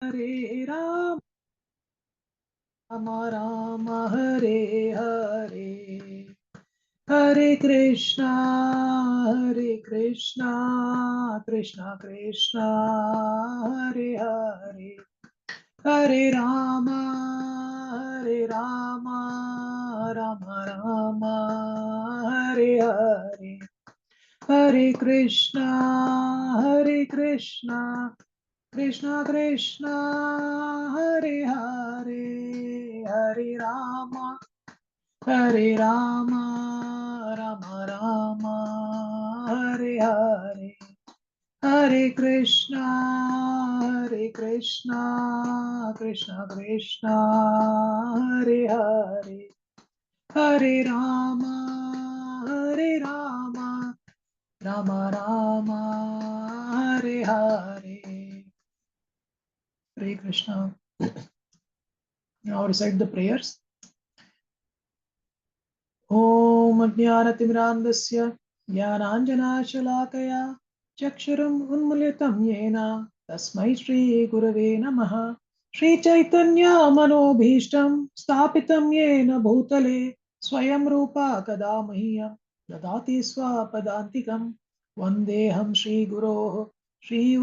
Hare Ram, Rama Rama, Hare Hare. Hare Krishna, Krishna Krishna, Hare Hare. Hare Rama, Rama Rama, Hare Hare. Hare Krishna, Krishna Krishna, Hare Hare. Hare Rama, Rama Rama, Hare Hare. Hare Krishna, Krishna Krishna, Hare Hare. Hare Rama, Rama Rama, Hare Hare. Hare Krishna. Now recite the prayers. Om Ajnanatimirandasya Jnananjanashalaakaya Chakshuram Unmilitam Yena Tasmai Shri Gurave Namaha. Shri Chaitanya Manobhishtam Sthapitam Yena Bhutale Swayam Rupa Kada Mahyam Dadati Swapadantikam Vandeham Shri Guroh Shri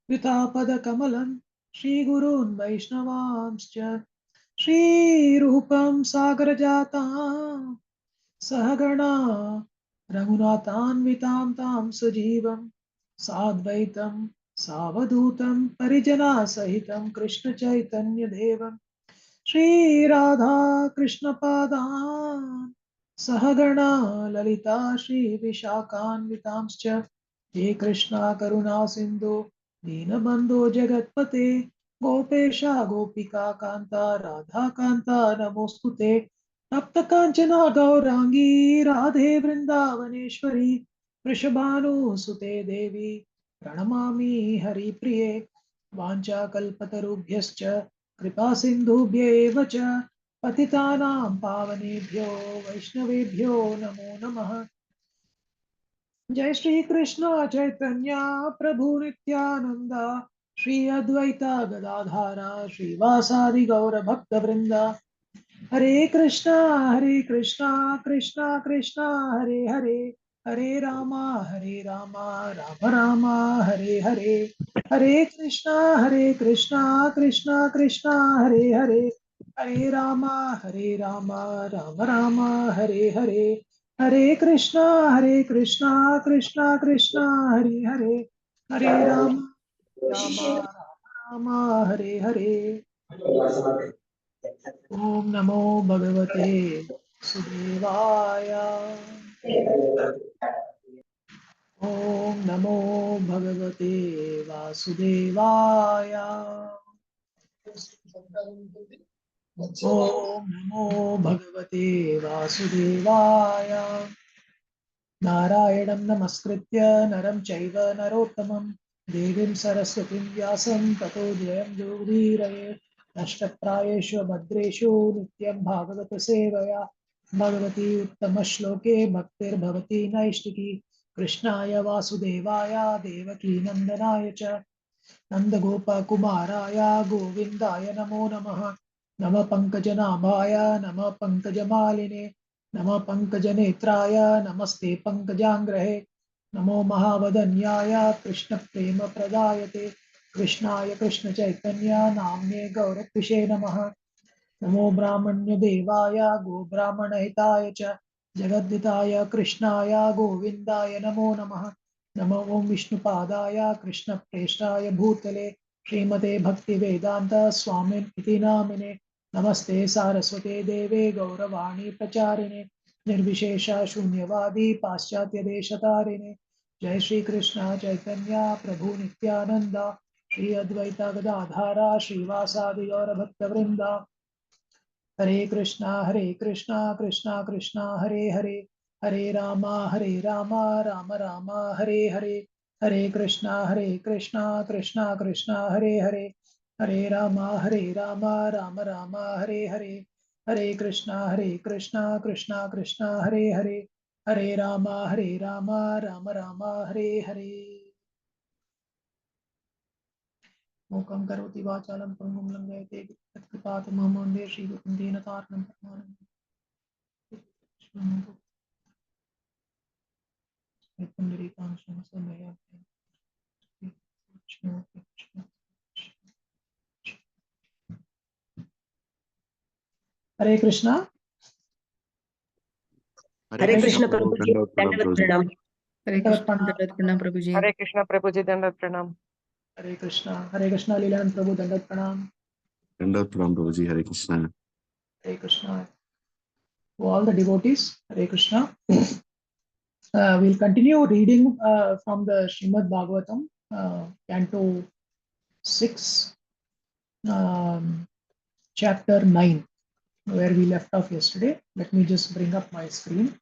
Yutapada Kamalam Shri Gurun Vaishnavamscha Shri Rupam Sagarajata Sahagana Raghunathanvitam Tam Sajivam Sadvaitam Savadutam Parijana Sahitam Krishna Chaitanya Devam Shri Radha Krishna Padan Sahagana Lalita Shri Vishakhanvitamscha He Krishna Karuna Sindhu Deenabandhu Jagatpate Gopesha Gopika Kanta Radha Kanta Namostute Tapta Kanchana Gaurangi Radhe Vrindavaneshwari Vrishabhanu Sute Devi Pranamami Hari Priye Vancha Kalpatarubhyascha कृपा सिंधुभ्येव च पतितानां पावनेभ्यो वैष्णवेभ्यो नमो नमः। जय श्री कृष्ण चैतन्य प्रभु नित्यानंद श्री अद्वैता गदाधारा श्रीवासादि गौर भक्त वृंदा हरे कृष्णा कृष्णा कृष्णा हरे हरे हरे रामा राम रामा हरे हरे हरे कृष्णा कृष्णा कृष्णा हरे हरे हरे रामा राम रामा हरे हरे हरे कृष्णा कृष्णा कृष्णा हरे हरे हरे रामा हरे हरे। ओम नमो भगवते सुदेवाय। ओम नमो भगवते वासुदेवाय। ओम नमो भगवते वासुदेवाय। नारायणं नमस्कृत्य नरं चैव नरोत्तमं देवीं सरस्वतीं व्यासं ततो जयं जोदीरये। नष्टप्रायेषु भद्रेषु नित्यं भागवत सेवया भगवती उत्तमश्लोके भक्तिर्भवति नैष्टिकी। कृष्णाय वासुदेवाय देवकी नन्दनाय च नन्दगोपकुमाराय गोविन्दाय नमो नमः। नमः पङ्कजनाभाय नमः पङ्कजमालिने नमः पङ्कजनेत्राय नमस्ते पङ्कजाङ्ग्रहे। नमो महावदन्याय कृष्णप्रेमप्रदायते कृष्णाय कृष्णचैतन्य नाम्ने गौरकृषे नमः। नमो ब्राह्मण्यदेवाय गोब्राह्मणहिताय च जगद्दिताय कृष्णाय गोविन्दाय नमो नमः। नमो ओं विष्णुपादाय कृष्णप्रेष्ठाय भूतले श्रीमते भक्तिवेदान्त स्वामिनिति नामिने। नमस्ते सारस्वते देवे गौरवाणी प्रचारिणे निर्विशेष शून्यवादी पाश्चात्य देशतारिणे। जय श्री कृष्ण चैतन्य प्रभु नित्यानंद श्री अद्वैता गदाधारा श्रीवासादि गौर भक्तवृंदा। हरे Krishna Krishna Krishna Hare Hare Hare Rama Ram Ram Hare Hare Hare Krishna Krishna Krishna Hare Hare Hare Rama Ram Ram Hare Hare Hare Krishna Krishna Krishna Hare Hare Hare Rama Ram Ram Hare Hare. Mukam karoti vachalam pangum langayate yatkripātamaham vande Sri Gurun Dīnataranam Paramahanam. Hare Krishna. Hare Krishna Prabhu, Prabhuji, Dandavat Pranam Dandavat Prabhuji. Pranam. Hare Krishna, Dandavat Pranam Prabhuji. Hare Krishna Prabhuji, Dandavat Pranam. Hare Krishna. Hare Krishna. Lilananda Prabhu Dandavat Pranam. Dandavat Pranam Prabhuji. Hare Krishna. Hare Krishna. To all the devotees, Hare Krishna. We'll continue reading from the Srimad Bhagavatam, Canto 6, Chapter 9, where we left off yesterday. Let me just bring up my screen.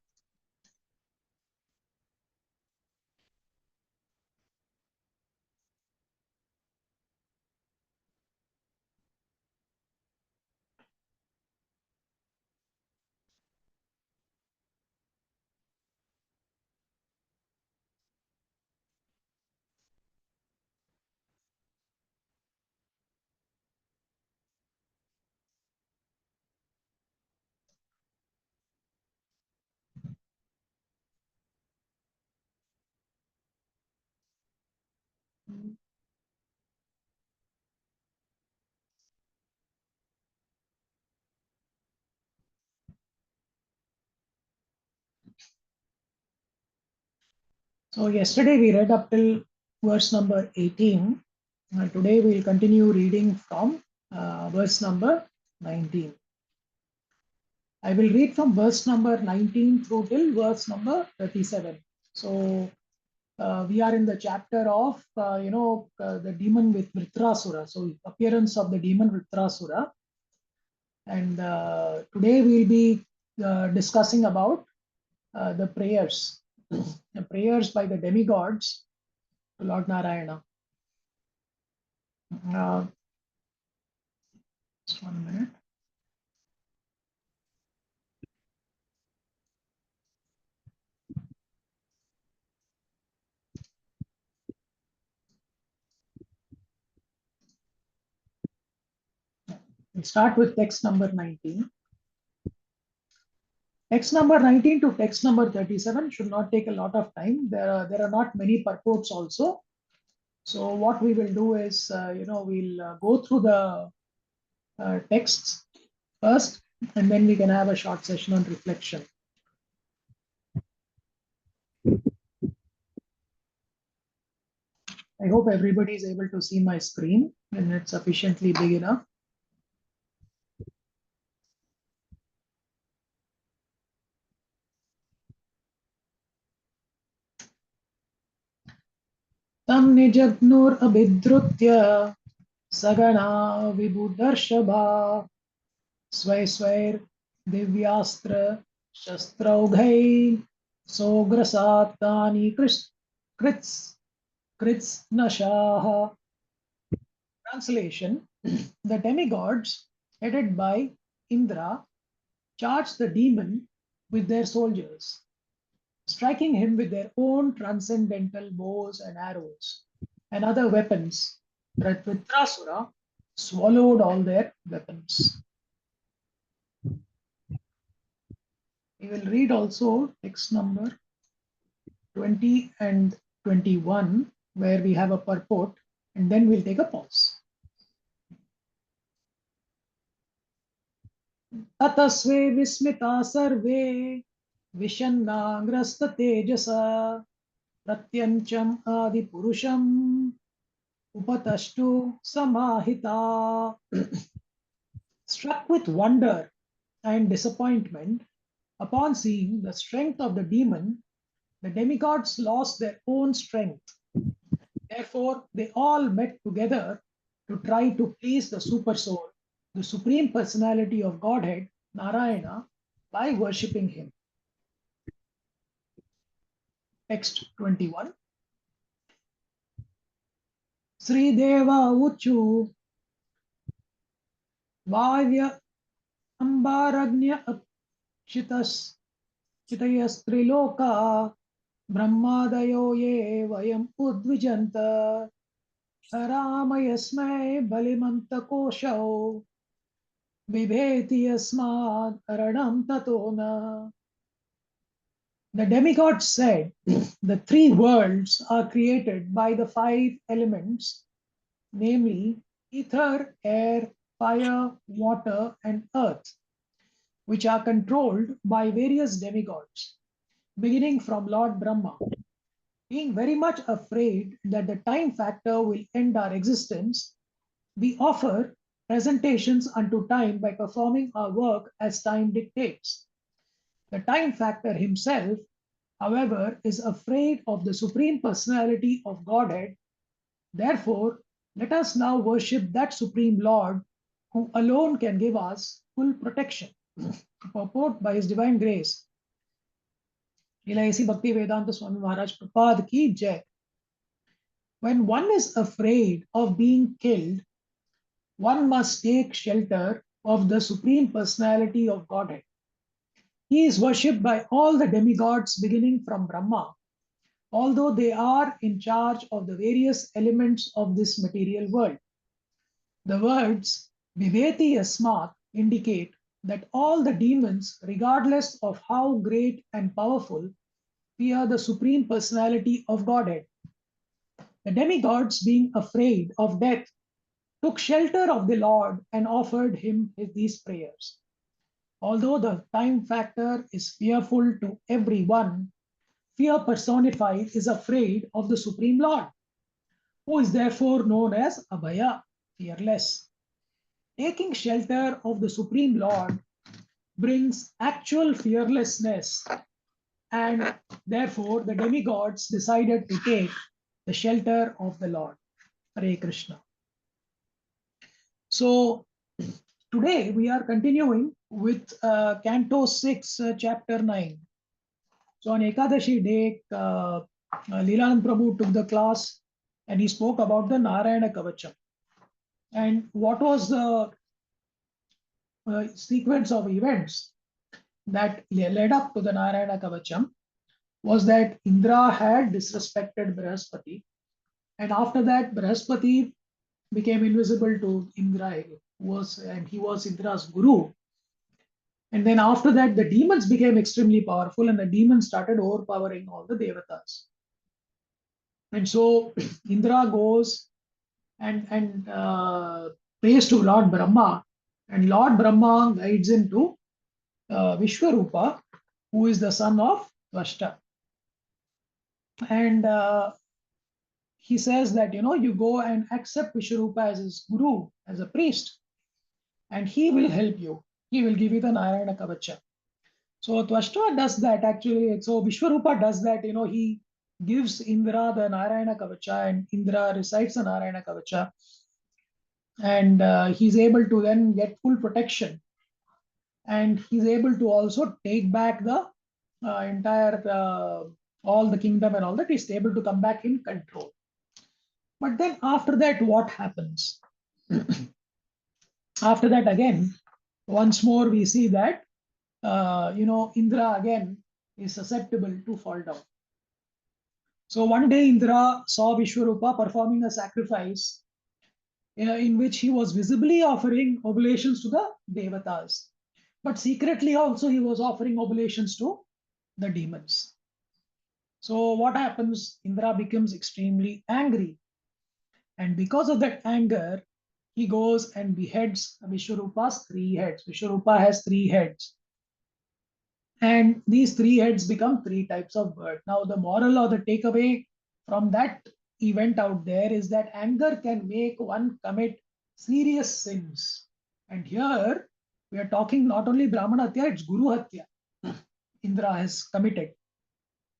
So yesterday we read up till verse number 18. Today we'll continue reading from verse number 19. I will read from verse number 19 through till verse number 37. So we are in the chapter of the demon with Vritrasura. So appearance of the demon Vritrasura, and today we'll be discussing about the prayers, the prayers by the demigods to Lord Narayana. Just 1 minute. We'll start with text number 19. Text number 19 to text number 37 should not take a lot of time. There are not many purports also. So what we will do is, we'll go through the texts first, and then we can have a short session on reflection. I hope everybody is able to see my screen and it's sufficiently big enough. Tam nijagnur abhidrutya sagana vibhudarshaba sway swair divyastra shastraughay sograsatani krits nashaha. Translation: the demigods, headed by Indra, charged the demon with their soldiers, striking him with their own transcendental bows and arrows and other weapons. But Vritrasura swallowed all their weapons. We will read also text number 20 and 21, where we have a purport, and then we'll take a pause. ततस्वे Vismita सर्वे विषन्नाग्रस्त तेजसा प्रत्यंचम आदिपुरुषम उपतष्टु samahita. Struck with wonder and disappointment upon seeing the strength of the demon, the demigods lost their own strength. Therefore, they all met together to try to please the super soul, the supreme personality of Godhead, Narayana, by worshipping him. Text 21. Sri Deva Uchu Vavya Ambaragnya Chitayas Triloka Brahmadayo ye Vayam Udvijanta Ramayasmai Balimanta Vibheti Yasmad Aranam Tatona. The demigod said, the three worlds are created by the five elements, namely ether, air, fire, water, and earth, which are controlled by various demigods, beginning from Lord Brahma. Being very much afraid that the time factor will end our existence, we offer presentations unto time by performing our work as time dictates. The time factor himself, however, is afraid of the Supreme Personality of Godhead. Therefore, let us now worship that Supreme Lord who alone can give us full protection. Purport by His Divine Grace. Ilaisi Bhakti Vedanta Swami Maharaj Prabhupada ki jai. When one is afraid of being killed, one must take shelter of the Supreme Personality of Godhead. He is worshipped by all the demigods beginning from Brahma, although they are in charge of the various elements of this material world. The words Viveti Yasmat indicate that all the demons, regardless of how great and powerful, fear the Supreme Personality of Godhead. The demigods, being afraid of death, took shelter of the Lord and offered him these prayers. Although the time factor is fearful to everyone, fear personified is afraid of the Supreme Lord, who is therefore known as Abhaya, fearless. Taking shelter of the Supreme Lord brings actual fearlessness, and therefore the demigods decided to take the shelter of the Lord. Hare Krishna. So today we are continuing with Canto 6, Chapter 9. So on Ekadashi day, Lilananda Prabhu took the class and he spoke about the Narayana Kavacham. And what was the sequence of events that led up to the Narayana Kavacham was that Indra had disrespected Brihaspati. And after that, Brihaspati became invisible to Indra, and he was Indra's guru. And then after that, the demons became extremely powerful and the demons started overpowering all the devatas. And so Indra goes and prays to Lord Brahma, and Lord Brahma guides him to Vishwarupa, who is the son of Tvashta. And he says that, you go and accept Vishwarupa as his guru, as a priest, and he will help you. He will give you the Narayana Kavacha. So Tvashta does that actually. So Vishwarupa does that, he gives Indra the Narayana Kavacha, and Indra recites the Narayana Kavacha. And he's able to then get full protection. And he's able to also take back the entire, all the kingdom and all that. He's able to come back in control. But then after that, what happens? After that, again, once more, we see that, Indra again is susceptible to fall down. So one day, Indra saw Vishwarupa performing a sacrifice in which he was visibly offering oblations to the devatas. But secretly also, he was offering oblations to the demons. So what happens? Indra becomes extremely angry. And because of that anger, he goes and beheads Vishwarupa's 3 heads. Vishwarupa has 3 heads. And these 3 heads become 3 types of bird. Now, the moral or the takeaway from that event out there is that anger can make one commit serious sins. And here, we are talking not only Brahmana Hatya, it's Guru Hatya. Indra has committed.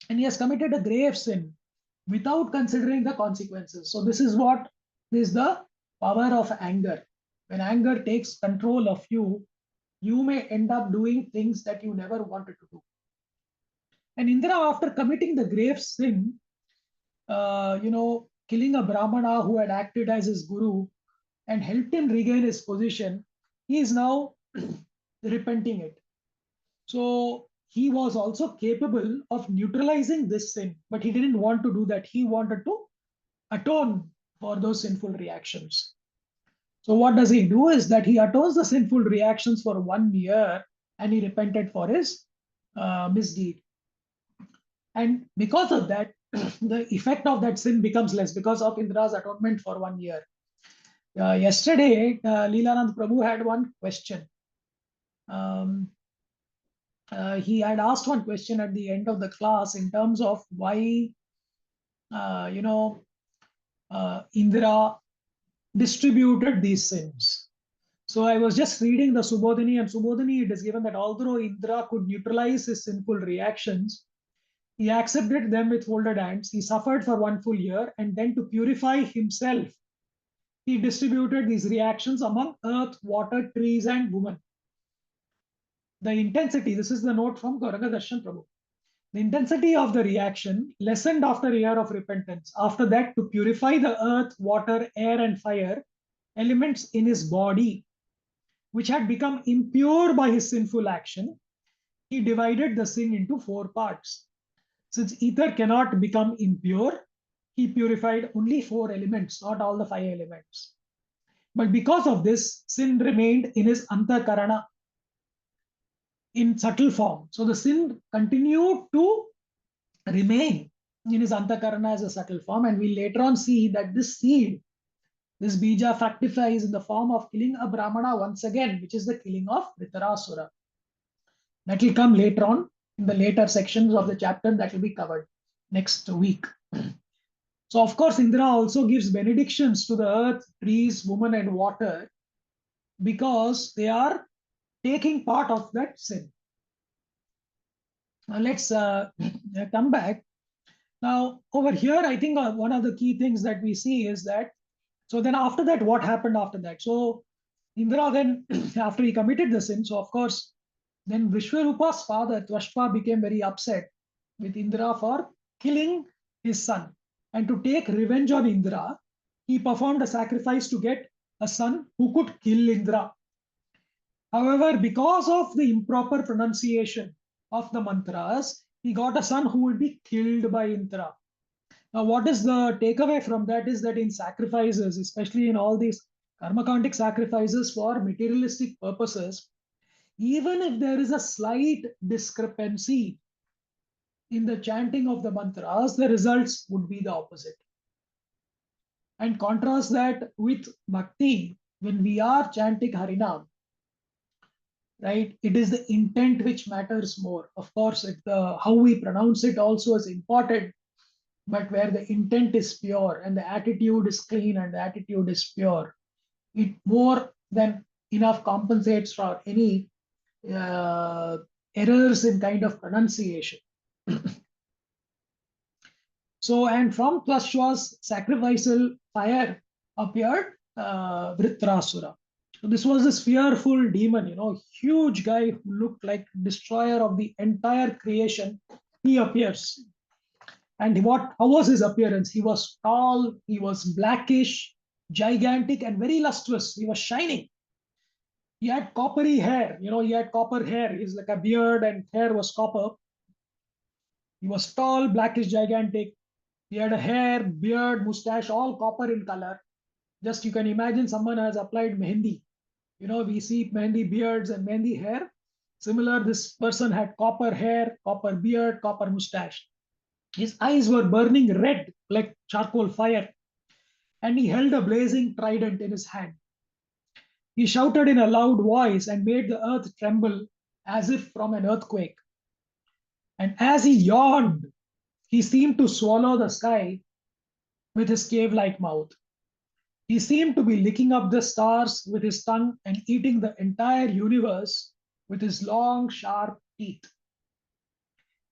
And he has committed a grave sin without considering the consequences. So this is what is the power of anger. When anger takes control of you, you may end up doing things that you never wanted to do. And Indra, after committing the grave sin, killing a Brahmana who had acted as his guru and helped him regain his position, he is now repenting it. So he was also capable of neutralizing this sin, but he didn't want to do that. He wanted to atone for those sinful reactions. So what does he do is that he atones the sinful reactions for 1 year and he repented for his misdeed. And because of that, the effect of that sin becomes less because of Indra's atonement for 1 year. Yesterday, Lilananda Prabhu had one question. He had asked one question at the end of the class in terms of why, Indra distributed these sins. So I was just reading the Subodhini, and Subodhini, it is given that although Indra could neutralize his sinful reactions, he accepted them with folded hands. He suffered for 1 full year, and then to purify himself, he distributed these reactions among earth, water, trees, and women. The intensity, this is the note from Gauranga Darshan Prabhu. The intensity of the reaction lessened after a year of repentance. After that, to purify the earth, water, air, and fire, elements in his body, which had become impure by his sinful action, he divided the sin into 4 parts. Since ether cannot become impure, he purified only 4 elements, not all the 5 elements. But because of this, sin remained in his antakarana in subtle form. So the sin continued to remain in his antakarana as a subtle form, and we later on see that this seed, this bija, fructifies in the form of killing a brahmana once again, which is the killing of Dhritarashura. That will come later on in the later sections of the chapter that will be covered next week. So, of course, Indra also gives benedictions to the earth, trees, women, and water because they are taking part of that sin. Now, let's come back. Now, over here, I think one of the key things that we see is that, so then after that, what happened after that? So, Indra then, after he committed the sin, so of course, then Vishwarupa's father, Tvashpa, became very upset with Indra for killing his son. And to take revenge on Indra, he performed a sacrifice to get a son who could kill Indra. However, because of the improper pronunciation of the mantras, he got a son who would be killed by Indra. Now, what is the takeaway from that is that in sacrifices, especially in all these karmakandic sacrifices for materialistic purposes, even if there is a slight discrepancy in the chanting of the mantras, the results would be the opposite. And contrast that with bhakti, when we are chanting Harinam, right? It is the intent which matters more. Of course, how we pronounce it also is important, but where the intent is pure and the attitude is clean and the attitude is pure, it more than enough compensates for any errors in kind of pronunciation. So, and from Tvashpa's sacrificial fire appeared Vritrasura. So this was this fearful demon, huge guy who looked like destroyer of the entire creation. He appears. And how was his appearance? He was tall, he was blackish, gigantic, and very lustrous. He was shining. He had coppery hair, he had copper hair. He's like a beard and hair was copper. He was tall, blackish, gigantic. He had a hair, beard, mustache, all copper in color. Just you can imagine someone has applied mehendi. We see mehendi beards and mehendi hair. Similar, this person had copper hair, copper beard, copper mustache. His eyes were burning red like charcoal fire, and he held a blazing trident in his hand. He shouted in a loud voice and made the earth tremble as if from an earthquake. And as he yawned, he seemed to swallow the sky with his cave-like mouth. He seemed to be licking up the stars with his tongue and eating the entire universe with his long, sharp teeth.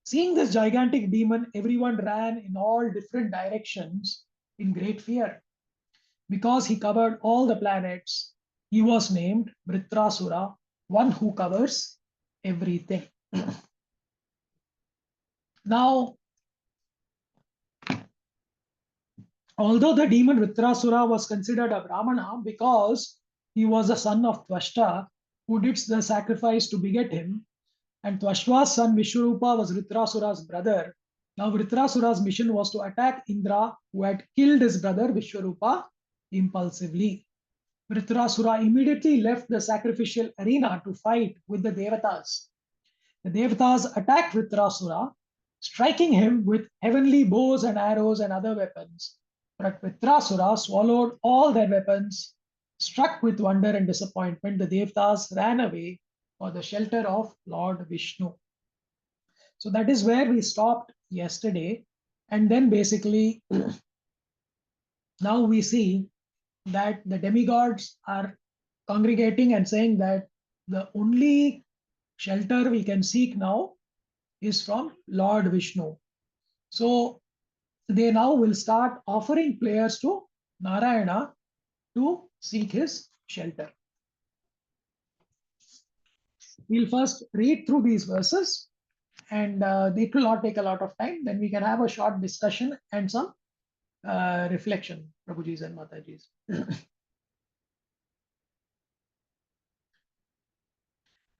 Seeing this gigantic demon, everyone ran in all different directions in great fear. Because he covered all the planets, he was named Vritrasura, one who covers everything. Now, although the demon Vritrasura was considered a Brahmana because he was a son of Tvashta who did the sacrifice to beget him, and Tvashpa's son Vishwarupa was Vritrasura's brother, Now Vritrasura's mission was to attack Indra, who had killed his brother Vishwarupa impulsively. Vritrasura immediately left the sacrificial arena to fight with the Devatas. The Devatas attacked Vritrasura, striking him with heavenly bows and arrows and other weapons. But Vritrasura swallowed all their weapons. Struck with wonder and disappointment, the Devatas ran away for the shelter of Lord Vishnu. So that is where we stopped yesterday. And then basically, now we see that the demigods are congregating and saying that the only shelter we can seek now is from Lord Vishnu. So they now will start offering prayers to Narayana to seek his shelter. We'll first read through these verses, and it will not take a lot of time. Then we can have a short discussion and some reflection, Prabhujis and Matajis.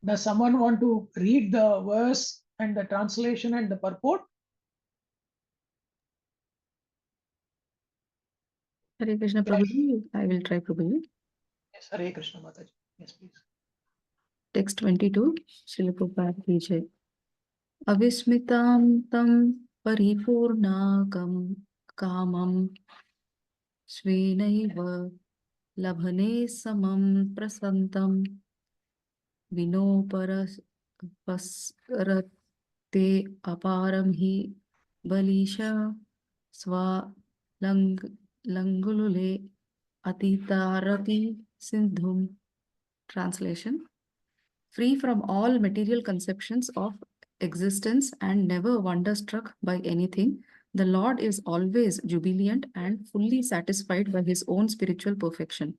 Does someone want to read the verse and the translation and the purport? Hare Krishna Prabhuji. I will try Prabhuji. Yes, Hare Krishna Mataji. Yes, please. Text 22. Srila Prabhupada ki jai. Avismitam tam paripurnakam kamam svenaiva labhane samam prasantam vinoparas pasrate aparam hi balisha swa langulule atitarati sindhum. Translation: free from all material conceptions of existence and never wonderstruck by anything, the Lord is always jubilant and fully satisfied by his own spiritual perfection.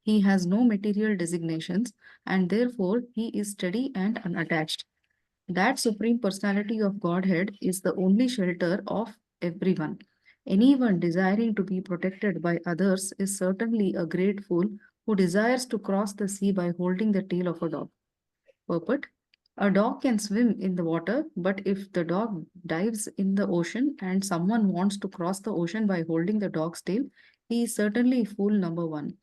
He has no material designations and therefore he is steady and unattached. That Supreme Personality of Godhead is the only shelter of everyone. Anyone desiring to be protected by others is certainly a great fool who desires to cross the sea by holding the tail of a dog. Purport: a dog can swim in the water, but if the dog dives in the ocean and someone wants to cross the ocean by holding the dog's tail, he is certainly fool number one.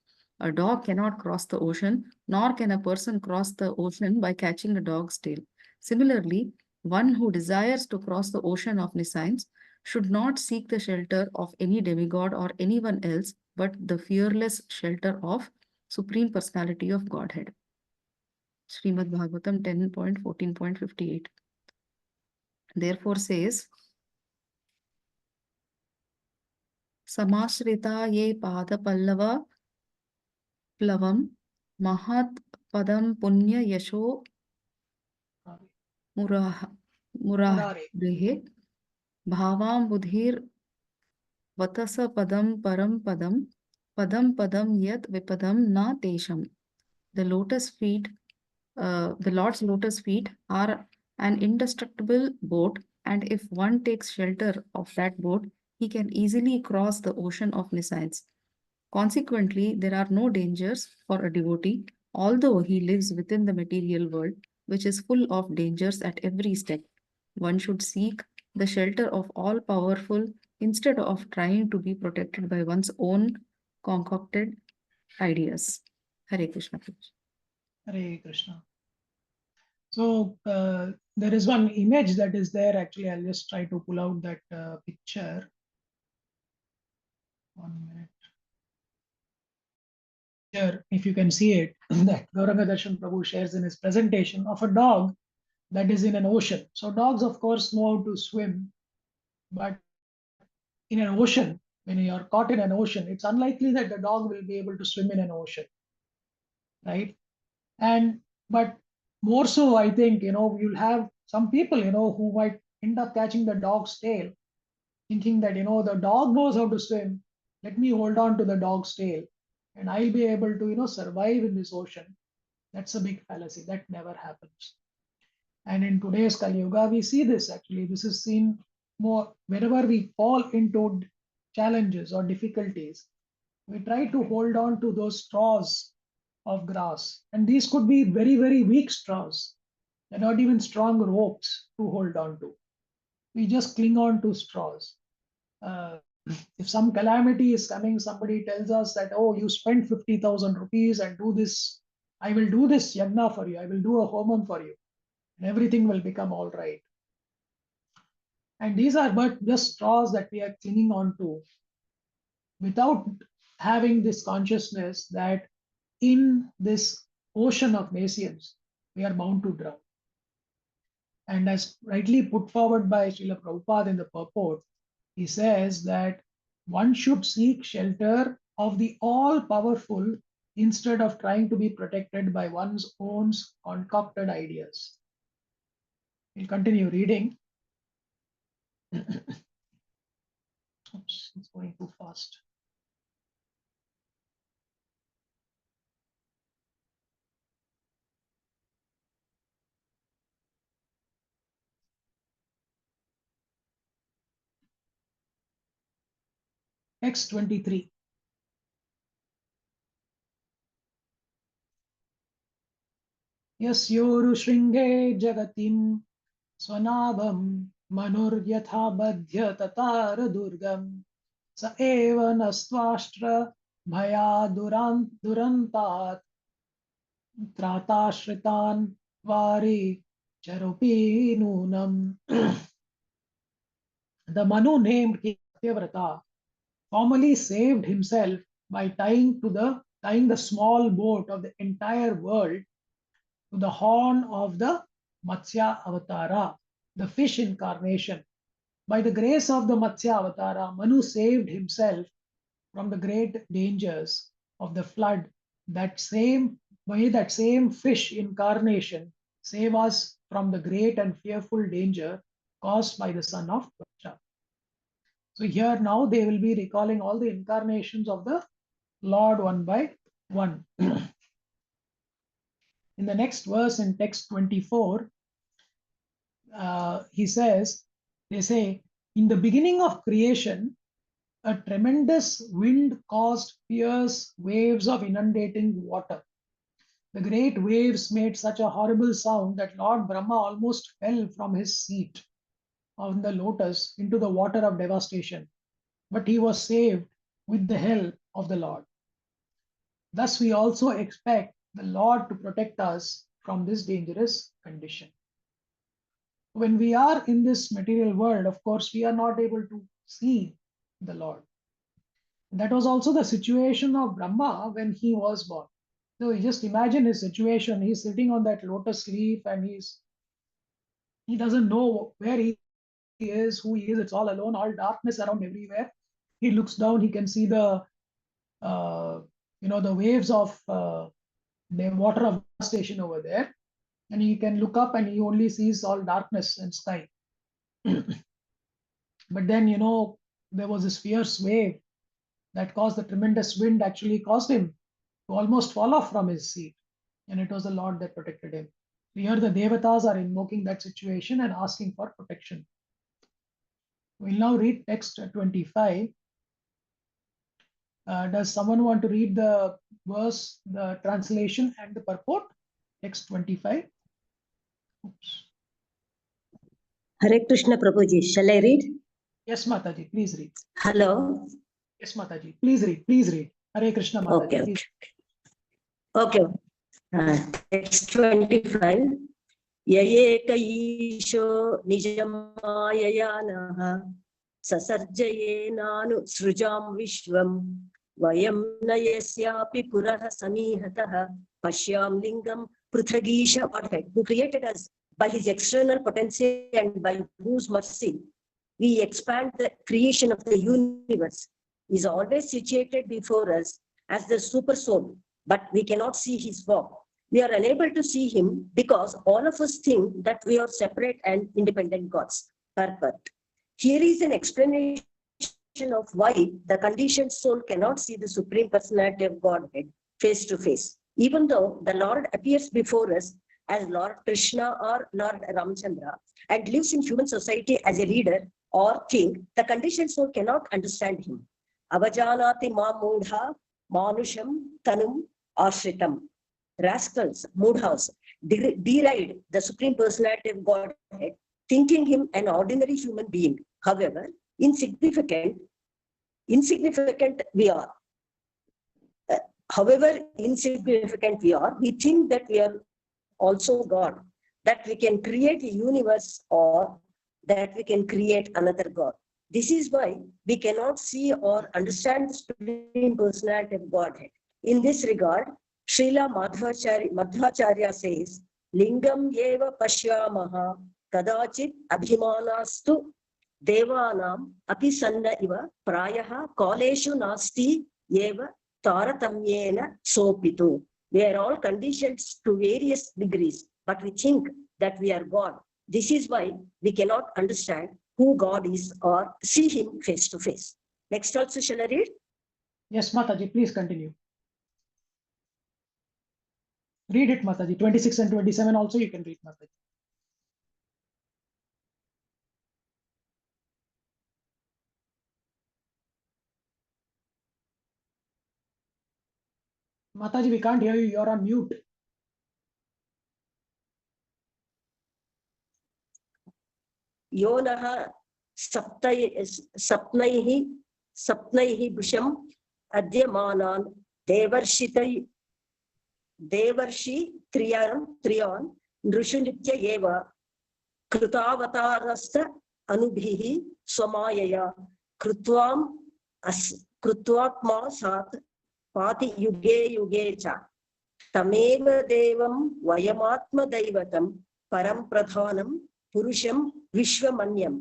A dog cannot cross the ocean, nor can a person cross the ocean by catching a dog's tail. Similarly, one who desires to cross the ocean of nescience should not seek the shelter of any demigod or anyone else, but the fearless shelter of Supreme Personality of Godhead. Srimad Bhagavatam 10.14.58. Therefore says, Samashrita ye pada pallava plavam mahat padam punya yasho murarehe bhavam budhir vatasa padam param padam padam padam yat vipadam na tesham. The lotus feet, the Lord's lotus feet are an indestructible boat, and if one takes shelter of that boat, he can easily cross the ocean of nescience. Consequently, there are no dangers for a devotee, although he lives within the material world, which is full of dangers at every step. One should seek the shelter of all powerful instead of trying to be protected by one's own concocted ideas. Hare Krishna. Hare Krishna. So there is one image that is there. Actually, I'll just try to pull out that picture. 1 minute. Here, if you can see it, that Gauranga Darshan Prabhu shares in his presentation of a dog that is in an ocean. So dogs, of course, know how to swim, but in an ocean, when you are caught in an ocean, it's unlikely that the dog will be able to swim in an ocean, right? And but more so, I think you'll have some people who might end up catching the dog's tail, thinking that the dog knows how to swim. Let me hold on to the dog's tail, and I'll be able to survive in this ocean. That's a big fallacy. That never happens. And in today's Kali Yuga, we see this actually. This is seen more whenever we fall into challenges or difficulties. We try to hold on to those straws of grass. And these could be very, very weak straws. They're not even strong ropes to hold on to. we just cling on to straws. If some calamity is coming, somebody tells us that, oh, you spent 50,000 rupees and do this, I will do this yagna for you, I will do a homam for you, and everything will become all right. And these are but just straws that we are clinging on to without having this consciousness that in this ocean of nescience, we are bound to drown. And as rightly put forward by Srila Prabhupada in the purport, he says that one should seek shelter of the all-powerful instead of trying to be protected by one's own concocted ideas. We'll continue reading. Oops, it's going too fast. Text 23. Yasyoru shringe jagatim swanabham manuryatha badhya tatara durgam sa eva nastvashtra bhaya durantat trata vari charupi nunam. The Manu named King Satyavrata formerly saved himself by tying the small boat of the entire world to the horn of the Matsya Avatara, the fish incarnation. By the grace of the Matsya Avatara, Manu saved himself from the great dangers of the flood. That same fish incarnation save us from the great and fearful danger caused by the son of Tvasha. So here now they will be recalling all the incarnations of the Lord one by one. In the next verse, in text 24, they say, in the beginning of creation, a tremendous wind caused fierce waves of inundating water. The great waves made such a horrible sound that Lord Brahma almost fell from his seat on the lotus into the water of devastation. But he was saved with the help of the Lord. Thus, we also expect the Lord to protect us from this dangerous condition. When we are in this material world, of course, we are not able to see the Lord. That was also the situation of Brahma when he was born. So you just imagine his situation. He's sitting on that lotus leaf and he doesn't know where he is, who he is. It's all alone, all darkness around everywhere. He looks down, he can see the waves of the water of devastation over there. And he can look up and he only sees all darkness and sky. But then, there was this fierce wave that caused the tremendous wind, actually caused him to almost fall off from his seat. And it was the Lord that protected him. Here the Devatas are invoking that situation and asking for protection. We'll now read text 25. Does someone want to read the verse, the translation and the purport? Text 25. Oops. Hare Krishna Prabhuji, shall I read? Yes, Mataji, please read. Hello. Yes, Mataji, please read. Please read. Hare Krishna Mataji. Okay. Text 25. Yayeka isho nijamayayanaha sasarjaye nanu srujam vishvam vayam nayasyapi puraha samihataha pashyam lingam pruthagisha. Who created us by his external potency and by whose mercy we expand the creation of the universe, is always situated before us as the super soul, but we cannot see his form. We are unable to see him because all of us think that we are separate and independent gods. Purport. Here is an explanation of why the conditioned soul cannot see the Supreme Personality of Godhead face to face. Even though the Lord appears before us as Lord Krishna or Lord Ramchandra and lives in human society as a leader or king, the conditioned soul cannot understand him. Avajanati ma mudha manusham tanum ashritam. Rascals, moodhouse, deride the Supreme Personality of Godhead, thinking him an ordinary human being. However, insignificant we are. However insignificant we are, we think that we are also God, that we can create a universe or that we can create another God. This is why we cannot see or understand the Supreme Personality of Godhead. In this regard, Srila Madhvacharya says, Lingam yeva pashyamaha kadachit abhimanastu devanam apisanna iva prayaha kaleshu nasti yeva taratamyena sopitu. We are all conditioned to various degrees, but we think that we are God. This is why we cannot understand who God is or see him face to face. Next also shall I read? Yes, Mataji, please continue. Read it, Mataji. 26 and 27 also you can read, Mataji. Mataji, we can't hear you. You're on mute. Yonaha sapnaihi busham adyamanan devarshi triyan nrushunitya eva krutavatarasta anubhihi swamayaya krutvatma sat pati yuge cha tameva devam vayamatma daivatam param pradhanam purusham vishwamanyam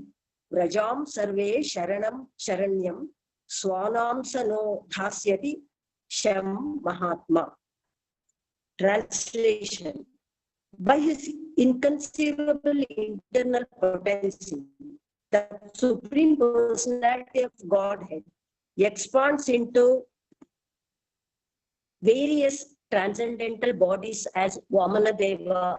vrajam sarve sharanam sharanyam swanam sano dhasyati sham mahatma. Translation: by his inconceivable internal potency, the Supreme Personality of Godhead expands into various transcendental bodies as Vamanadeva,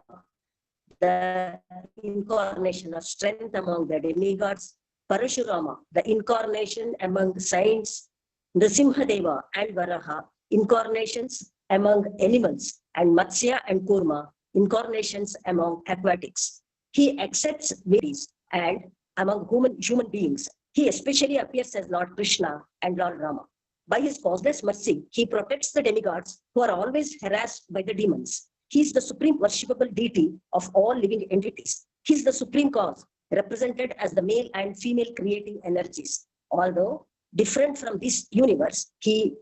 the incarnation of strength among the demigods, Parashurama, the incarnation among saints, Nrasimhadeva and Varaha, incarnations among animals, and Matsya and Kurma, incarnations among aquatics. He accepts various and among human beings. He especially appears as Lord Krishna and Lord Rama. By his causeless mercy, he protects the demigods who are always harassed by the demons. He is the supreme worshipable deity of all living entities. He is the supreme cause, represented as the male and female creating energies. Although different from this universe, he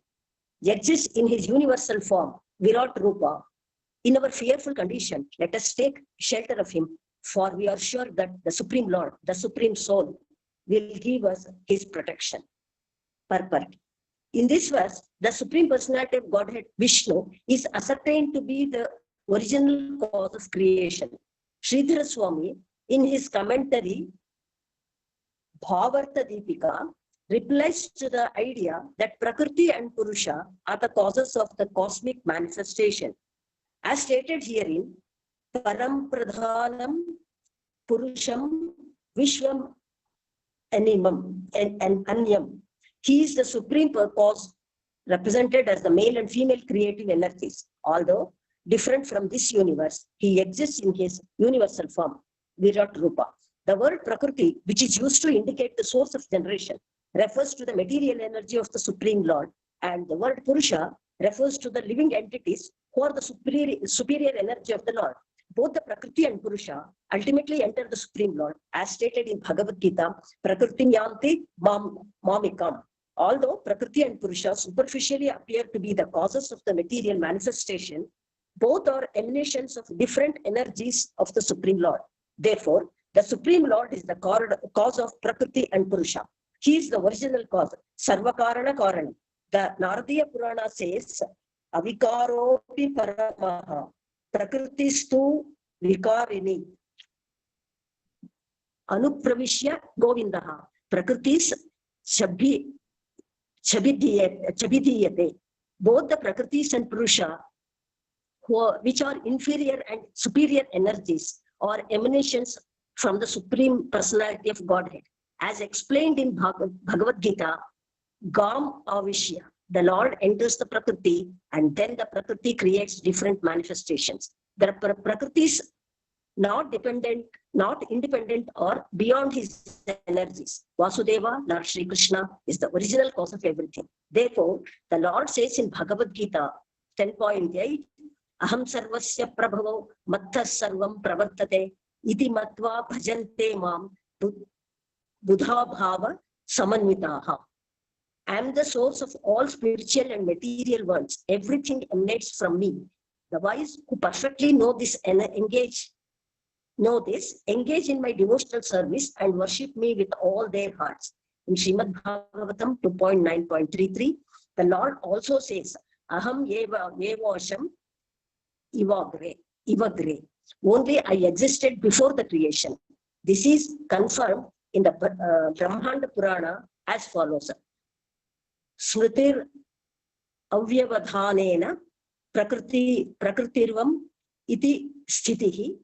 exists in his universal form, Virat Rupa. In our fearful condition, let us take shelter of him, for we are sure that the Supreme Lord, the Supreme Soul, will give us his protection. Purport. In this verse, the Supreme Personality of Godhead, Vishnu, is ascertained to be the original cause of creation. Sridhara Swami, in his commentary, Bhavartha Deepika, replies to the idea that Prakriti and Purusha are the causes of the cosmic manifestation. As stated herein, Param Pradhanam Purusham Vishwam Animam and Anyam. He is the supreme cause, represented as the male and female creative energies. Although different from this universe, he exists in his universal form, Virat Rupa. The word Prakriti, which is used to indicate the source of generation, refers to the material energy of the Supreme Lord, and the word Purusha refers to the living entities who are the superior energy of the Lord. Both the Prakriti and Purusha ultimately enter the Supreme Lord, as stated in Bhagavad Gita, Prakritim yanti mamikam. Although Prakriti and Purusha superficially appear to be the causes of the material manifestation, both are emanations of different energies of the Supreme Lord. Therefore, the Supreme Lord is the cause of Prakriti and Purusha. He is the original cause, Sarvakarana Karana. The Naradiya Purana says, Avikaropi Paramaha, Prakritistu Vikarini, Anupravishya Govindaha, Prakritis Chabidiyate. Both the Prakritis and Purusha, which are inferior and superior energies, are emanations from the Supreme Personality of Godhead. As explained in Bhagavad Gita, Gam Avishya, the Lord enters the Prakriti, and then the Prakriti creates different manifestations. The Prakritis not independent or beyond his energies. Vasudeva, Lord Shri Krishna, is the original cause of everything. Therefore, the Lord says in Bhagavad Gita 10.8, Aham sarvasya prabhavo mattha sarvam pravartate iti matva bhajante mam buddha bhava samanvitaha. I am the source of all spiritual and material worlds. Everything emanates from me. The wise who perfectly know this engage in my devotional service and worship me with all their hearts. In Srimad Bhagavatam 2.9.33, the Lord also says, Aham evasham ivagre. Only I existed before the creation. This is confirmed in the Brahmanda Purana as follows. Smritir avyavadhanena prakritirvam iti sthitihi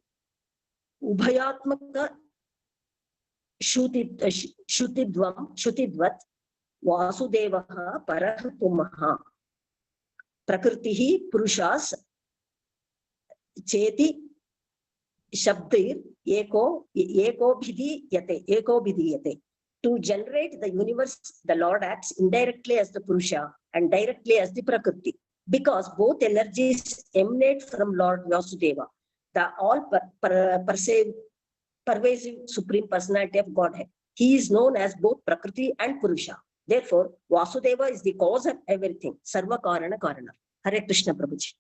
ubhayatmaka shutidvat vasudevaha parah pumaha prakritihi purushas cheti shabdir eko bhidiyate. To generate the universe, the Lord acts indirectly as the Purusha and directly as the Prakriti, because both energies emanate from Lord Vasudeva, the all-pervasive Supreme Personality of Godhead. He is known as both Prakriti and Purusha. Therefore, Vasudeva is the cause of everything. Sarva Karana Karana. Hare Krishna Prabhuji.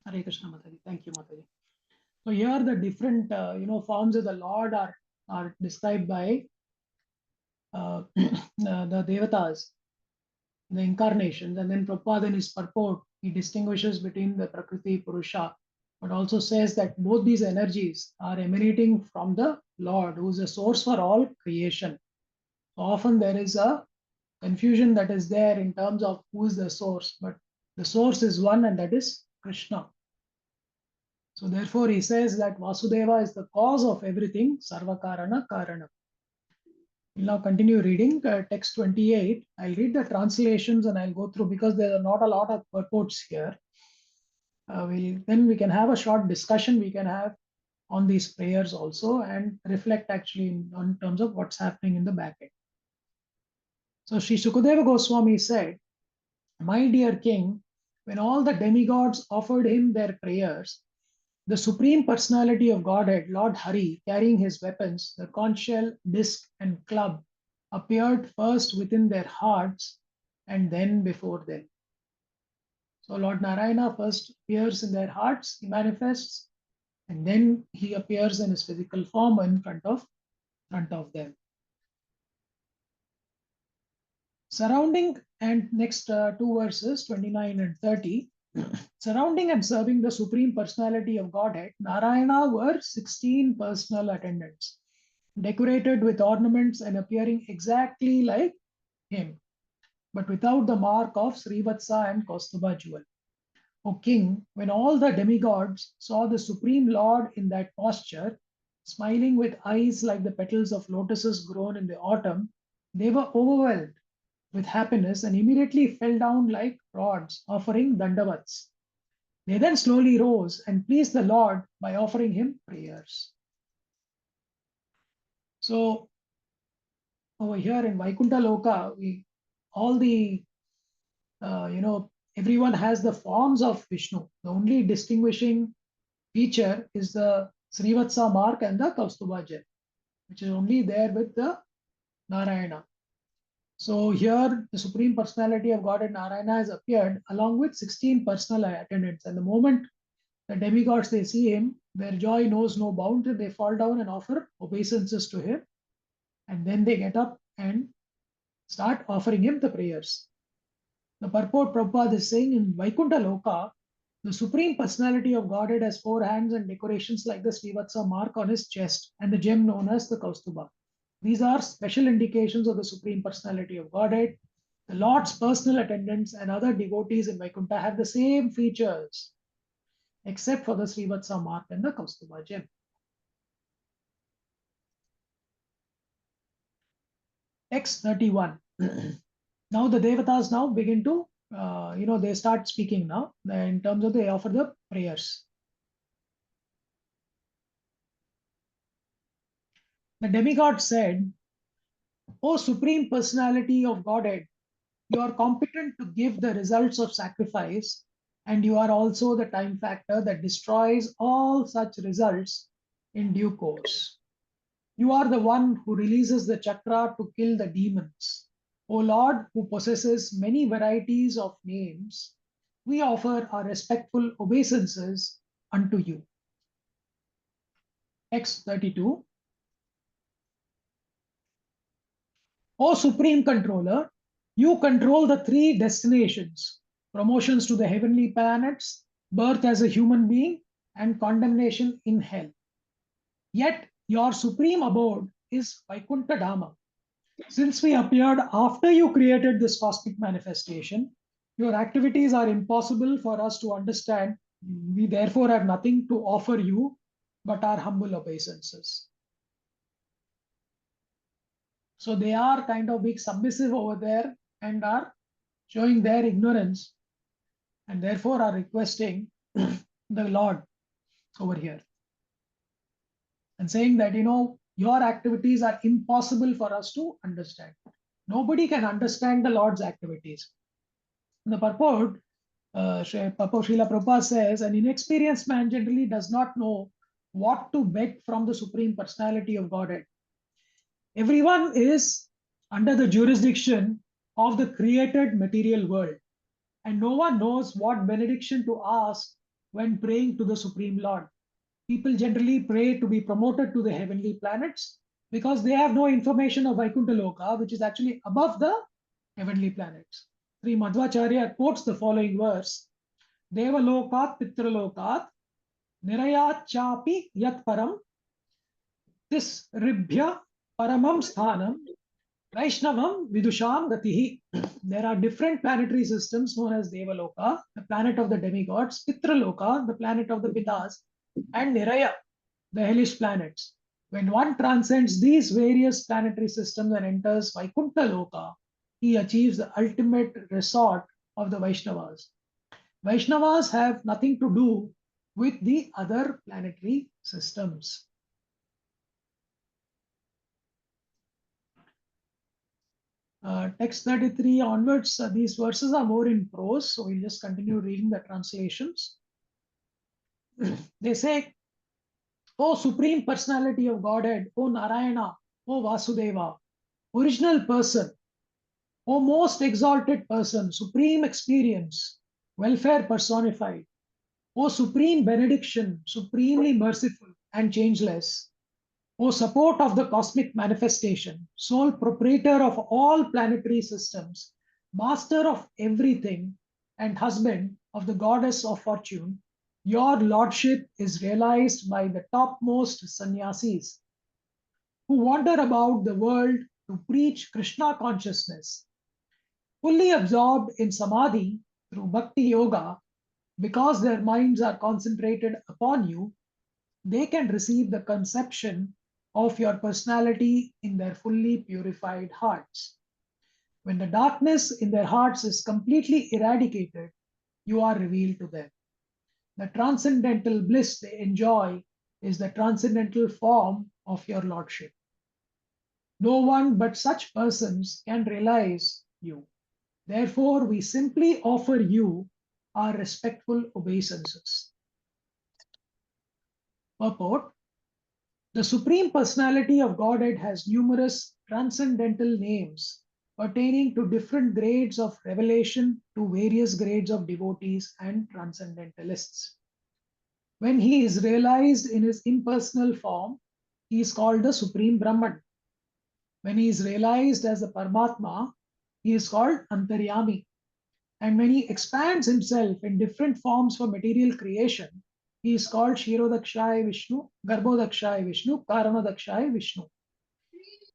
Hare Krishna Mataji. Thank you, Mataji. So here the different forms of the Lord are described by the Devatas, the incarnations, and then Prabhupada in his purport, he distinguishes between the Prakriti, Purusha, but also says that both these energies are emanating from the Lord, who is the source for all creation. So often there is a confusion that is there in terms of who is the source, but the source is one, and that is Krishna. So therefore he says that Vasudeva is the cause of everything, Sarva Karana Karana. We'll now continue reading text 28. I'll read the translations and I'll go through, because there are not a lot of purports here. Then we can have a short discussion we can have on these prayers also, and reflect actually in terms of what's happening in the back end. So Sri Sukadeva Goswami said, my dear king, when all the demigods offered him their prayers, the Supreme Personality of Godhead, Lord Hari, carrying his weapons, the conch shell, disc, and club, appeared first within their hearts and then before them. So Lord Narayana first appears in their hearts, he manifests, and then he appears in his physical form in front of them. Surrounding, and next two verses, 29 and 30, surrounding and serving the Supreme Personality of Godhead, Narayana were 16 personal attendants, decorated with ornaments and appearing exactly like him, but without the mark of Srivatsa and Kaustubha jewel. O king, when all the demigods saw the Supreme Lord in that posture, smiling with eyes like the petals of lotuses grown in the autumn, they were overwhelmed with happiness and immediately fell down like rods, offering dandavats. They then slowly rose and pleased the Lord by offering him prayers. So over here in Vaikuntha Loka, everyone has the forms of Vishnu. The only distinguishing feature is the Srivatsa mark and the Kaustubha gem, which is only there with the Narayana. So here the Supreme Personality of Godhead Narayana has appeared along with 16 personal attendants. And the moment the demigods, they see him, their joy knows no bounds, and they fall down and offer obeisances to him. And then they get up and start offering him the prayers. The purport Prabhupada is saying, in Vaikuntha Loka, the Supreme Personality of Godhead has 4 hands and decorations like the Srivatsa mark on his chest and the gem known as the Kaustubha. These are special indications of the Supreme Personality of Godhead. The Lord's personal attendants and other devotees in Vaikuntha have the same features, except for the Srivatsa mark and the Kaustubha gem. Text 31. Now the Devatas now begin to, they start speaking now in terms of they offer the prayers. The demigod said, "O Supreme Personality of Godhead, you are competent to give the results of sacrifice, and you are also the time factor that destroys all such results in due course. You are the one who releases the chakra to kill the demons. O Lord, who possesses many varieties of names, we offer our respectful obeisances unto you." Text 32. O Supreme Controller, you control the three destinations: promotions to the heavenly planets, birth as a human being, and condemnation in hell. Yet your supreme abode is Vaikuntha Dhamma. Since we appeared after you created this cosmic manifestation, your activities are impossible for us to understand. We therefore have nothing to offer you but our humble obeisances. So they are kind of being submissive over there and are showing their ignorance, and therefore are requesting the Lord over here and saying that, your activities are impossible for us to understand. Nobody can understand the Lord's activities. The purport, Srila Prabhupada says, an inexperienced man generally does not know what to beg from the Supreme Personality of Godhead. Everyone is under the jurisdiction of the created material world, and no one knows what benediction to ask when praying to the Supreme Lord. People generally pray to be promoted to the heavenly planets because they have no information of Vaikuntha Loka, which is actually above the heavenly planets. Sri Madhvacharya quotes the following verse: Devalokat Pitralokat Nirayat Chapi Yat Param Tis Ribhya Paramam Sthanam Vaishnavam Vidusham Gatihi. There are different planetary systems known as Devaloka, the planet of the demigods, Pitraloka, the planet of the Pitas, and Niraya, the hellish planets. When one transcends these various planetary systems and enters Vaikuntha Loka, he achieves the ultimate resort of the Vaishnavas. Vaishnavas have nothing to do with the other planetary systems. Text 33 onwards, these verses are more in prose, so we'll just continue reading the translations. They say, O Supreme Personality of Godhead, O Narayana, O Vasudeva, original person, O most exalted person, supreme experience, welfare personified, O supreme benediction, supremely merciful and changeless, O support of the cosmic manifestation, sole proprietor of all planetary systems, master of everything, and husband of the goddess of fortune, your lordship is realized by the topmost sannyasis who wander about the world to preach Krishna consciousness. Fully absorbed in samadhi through bhakti yoga, because their minds are concentrated upon you, they can receive the conception of your personality in their fully purified hearts. When the darkness in their hearts is completely eradicated, you are revealed to them. The transcendental bliss they enjoy is the transcendental form of your lordship. No one but such persons can realize you. Therefore, we simply offer you our respectful obeisances. Purport: the Supreme Personality of Godhead has numerous transcendental names pertaining to different grades of revelation to various grades of devotees and transcendentalists. When he is realized in his impersonal form, he is called the Supreme Brahman. When he is realized as the Paramatma, he is called Antaryami. And when he expands himself in different forms for material creation, he is called Shirodakshaya Vishnu, Garbhodakshaya Vishnu, Karanodakshaya Vishnu.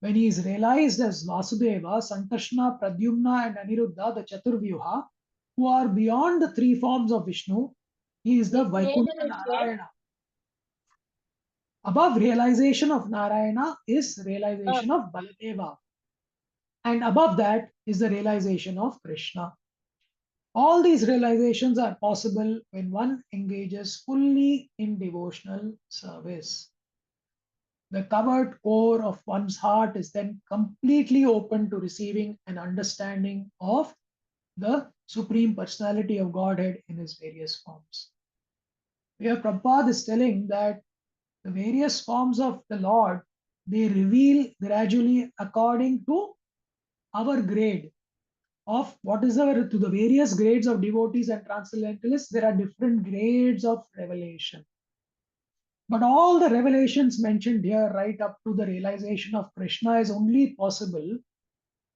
When he is realized as Vasudeva, Sankarshana, Pradyumna, and Aniruddha, the Chaturvyuha, who are beyond the three forms of Vishnu, he is the Vaikuntha Narayana. Above realization of Narayana is realization of Baladeva. And above that is the realization of Krishna. All these realizations are possible when one engages fully in devotional service. the covered core of one's heart is then completely open to receiving an understanding of the Supreme Personality of Godhead in his various forms. Here Prabhupada is telling that the various forms of the Lord, they reveal gradually according to our grade of what is our, to the various grades of devotees and transcendentalists, there are different grades of revelation. But all the revelations mentioned here, right up to the realization of Krishna, is only possible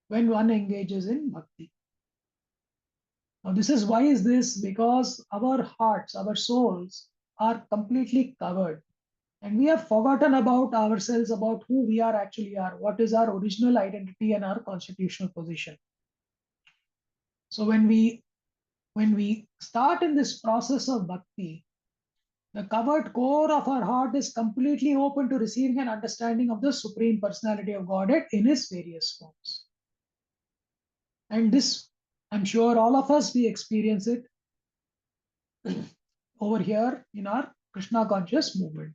when one engages in bhakti. Now, this is why is this? Because our hearts, our souls are completely covered. And we have forgotten about ourselves, about who we are actually are, what is our original identity and our constitutional position. So when we start in this process of bhakti, the covered core of our heart is completely open to receiving an understanding of the Supreme Personality of Godhead in his various forms. And this, I'm sure all of us, we experience it over here in our Krishna conscious movement.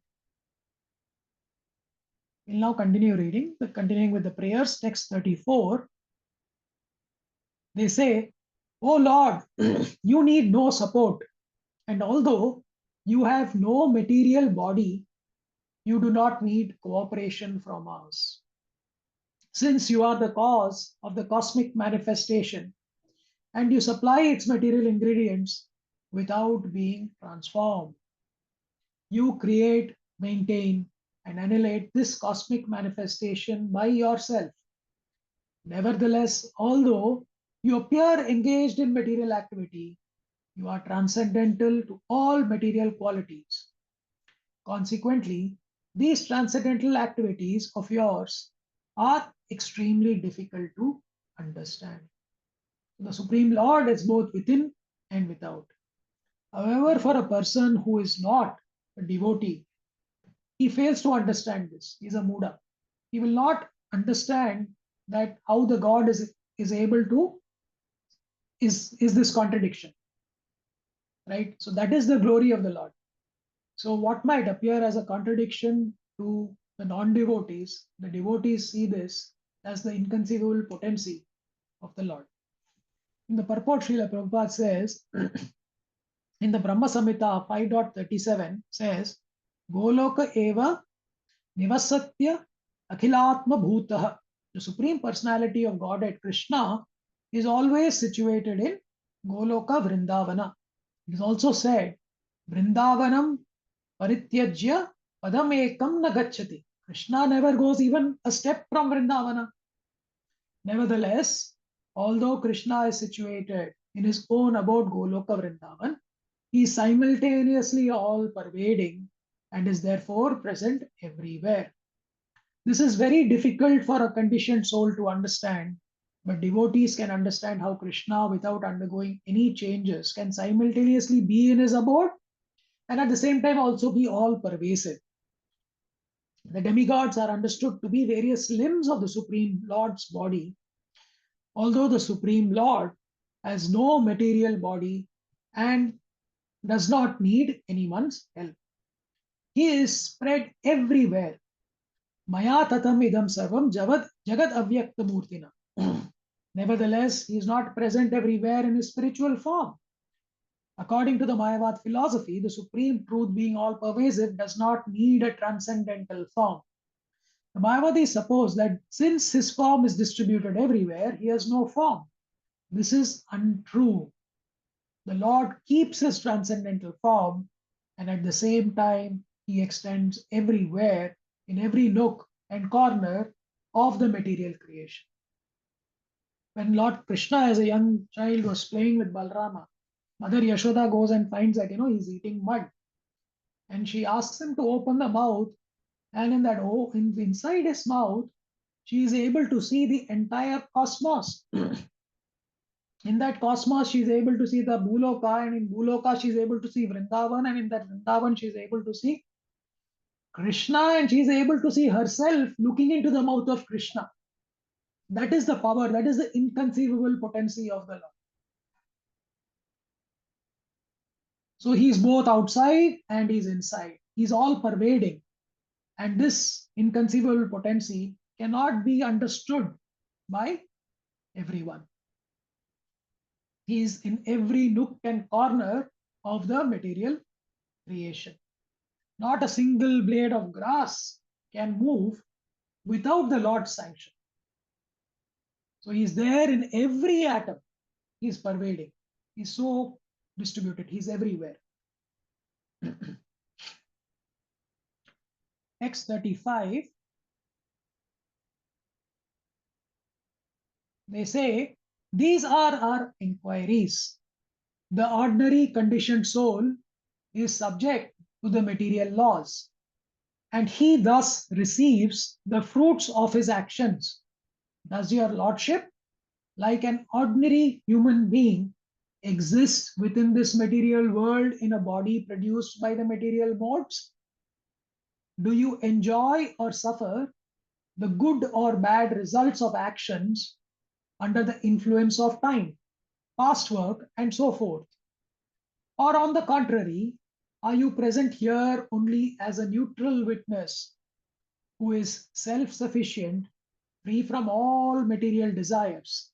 We'll now continue reading, continuing with the prayers, text 34. They say, "Oh Lord, you need no support. And although you have no material body, you do not need cooperation from us. Since you are the cause of the cosmic manifestation and you supply its material ingredients without being transformed. You create, maintain, and annihilate this cosmic manifestation by yourself. Nevertheless, although you appear engaged in material activity, you are transcendental to all material qualities. Consequently, these transcendental activities of yours are extremely difficult to understand. The Supreme Lord is both within and without. However, for a person who is not a devotee, he fails to understand this. He is a Muda. He will not understand that how the God is able to, is this contradiction. Right? So that is the glory of the Lord. So what might appear as a contradiction to the non-devotees, the devotees see this as the inconceivable potency of the Lord. In the purport, Srila Prabhupada says, in the Brahma Samhita 5.37 says, Goloka eva nivasatya akhilatma bhutaha. The Supreme Personality of Godhead, Krishna, is always situated in Goloka Vrindavana. It is also said, Vrindavanam parityajya padam ekam na gacchati. Krishna never goes even a step from Vrindavana. Nevertheless, although Krishna is situated in his own abode Goloka Vrindavan, he is simultaneously all pervading and is therefore present everywhere. This is very difficult for a conditioned soul to understand, but devotees can understand how Krishna, without undergoing any changes, can simultaneously be in his abode and at the same time also be all pervasive. The demigods are understood to be various limbs of the Supreme Lord's body, although the Supreme Lord has no material body and does not need anyone's help. He is spread everywhere. Maya tatam idam sarvam jagat avyakta murtina. Nevertheless, he is not present everywhere in his spiritual form. According to the Mayavad philosophy, the Supreme Truth, being all pervasive, does not need a transcendental form. The Mayavadis suppose that since his form is distributed everywhere, he has no form. This is untrue. The Lord keeps his transcendental form, and at the same time, he extends everywhere, in every nook and corner of the material creation. When Lord Krishna, as a young child, was playing with Balrama, Mother Yashoda goes and finds that, he's eating mud. And she asks him to open the mouth, and in that inside his mouth, she is able to see the entire cosmos. In that cosmos, she is able to see the Bhuloka, and in Bhuloka, she is able to see Vrindavan, and in that Vrindavan, she is able to see Krishna, and she is able to see herself looking into the mouth of Krishna. That is the power, that is the inconceivable potency of the Lord. So he is both outside and he's inside. He's all pervading. And this inconceivable potency cannot be understood by everyone. He is in every nook and corner of the material creation. Not a single blade of grass can move without the Lord's sanction. So he is there in every atom. He is pervading. He is so distributed. He is everywhere. X35, they say, these are our inquiries. The ordinary conditioned soul is subject to the material laws, and he thus receives the fruits of his actions. Does your lordship, like an ordinary human being, exist within this material world in a body produced by the material modes? Do you enjoy or suffer the good or bad results of actions under the influence of time, past work, and so forth? Or on the contrary, are you present here only as a neutral witness who is self-sufficient, free from all material desires,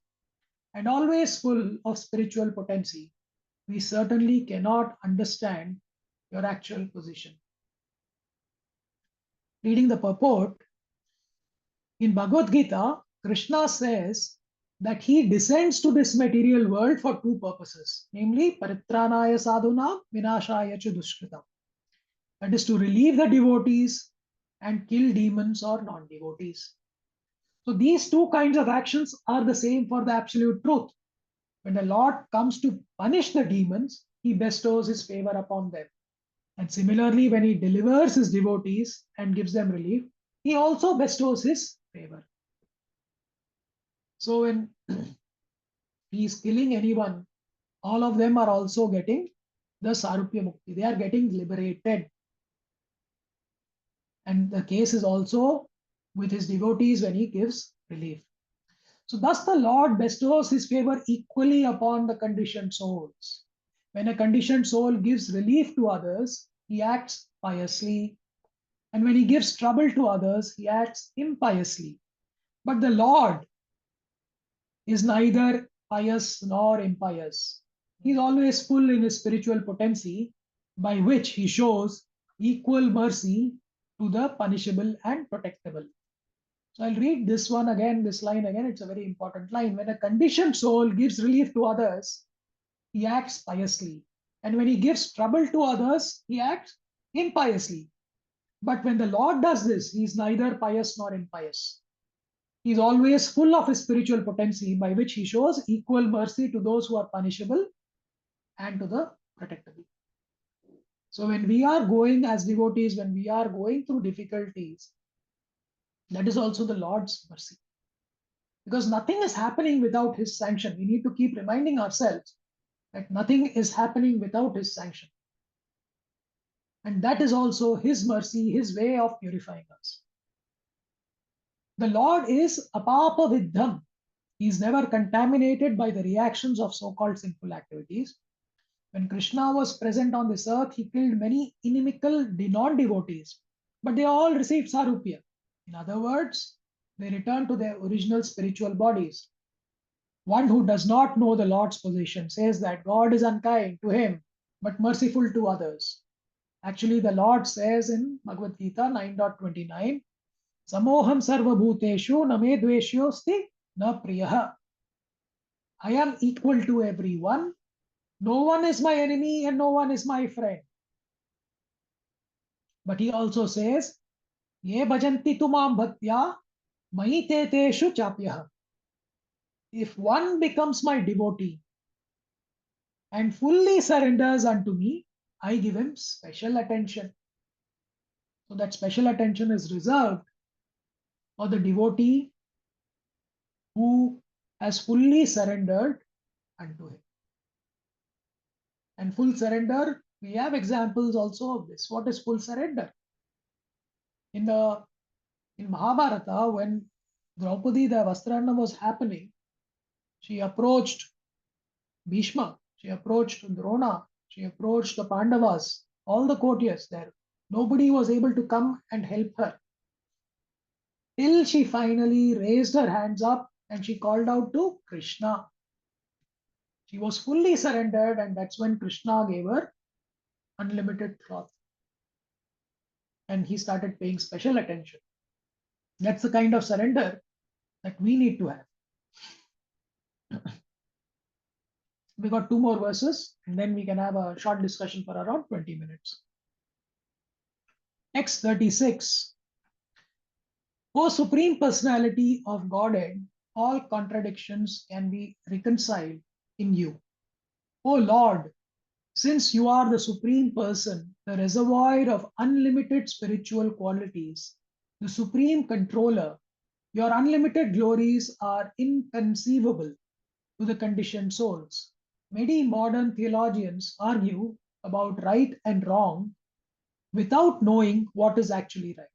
and always full of spiritual potency? We certainly cannot understand your actual position. Reading the purport, in Bhagavad Gita, Krishna says that he descends to this material world for two purposes, namely paritranaya sadhuna vinashaya cha dushkritam. That is to relieve the devotees and kill demons or non-devotees. So these two kinds of actions are the same for the absolute truth. When the Lord comes to punish the demons, he bestows his favor upon them. And similarly, when he delivers his devotees and gives them relief, he also bestows his favor. So when he is killing anyone, all of them are also getting the Sarupya Mukti. They are getting liberated. And the case is also with his devotees when he gives relief. So thus the Lord bestows his favor equally upon the conditioned souls. When a conditioned soul gives relief to others, he acts piously. And when he gives trouble to others, he acts impiously. But the Lord is neither pious nor impious. He is always full in his spiritual potency, by which he shows equal mercy to the punishable and protectable. So I'll read this one again, this line again. It's a very important line. When a conditioned soul gives relief to others, he acts piously. And when he gives trouble to others, he acts impiously. But when the Lord does this, he is neither pious nor impious. He is always full of his spiritual potency, by which he shows equal mercy to those who are punishable and to the protectable. So when we are going as devotees, when we are going through difficulties, that is also the Lord's mercy. Because nothing is happening without his sanction. We need to keep reminding ourselves that nothing is happening without his sanction. And that is also his mercy, his way of purifying us. The Lord is apapa viddham. He is never contaminated by the reactions of so-called sinful activities. When Krishna was present on this earth, he killed many inimical non-devotees, but they all received sarupya. In other words, they returned to their original spiritual bodies. One who does not know the Lord's position says that God is unkind to him, but merciful to others. Actually, the Lord says in Bhagavad Gita 9.29, Samoham sarva bhuteshu name dveshyosti na priyaha. I am equal to everyone. No one is my enemy and no one is my friend. But he also says, Ye bhajanti tumam bhaktya mahi te teshu chapyaha. If one becomes my devotee and fully surrenders unto me, I give him special attention. So that special attention is reserved for the devotee who has fully surrendered unto him. And full surrender, we have examples also of this. What is full surrender? In Mahabharata, when Draupadi, the Vastrana was happening, she approached Bhishma, she approached Drona, she approached the Pandavas, all the courtiers there. Nobody was able to come and help her. Till she finally raised her hands up and she called out to Krishna. She was fully surrendered, and that's when Krishna gave her unlimited cloth. And he started paying special attention. That's the kind of surrender that we need to have. We got 2 more verses, and then we can have a short discussion for around 20 minutes. Next, 36. O Supreme Personality of Godhead, all contradictions can be reconciled in you. O Lord, since you are the Supreme Person, the reservoir of unlimited spiritual qualities, the Supreme Controller, your unlimited glories are inconceivable to the conditioned souls. Many modern theologians argue about right and wrong without knowing what is actually right.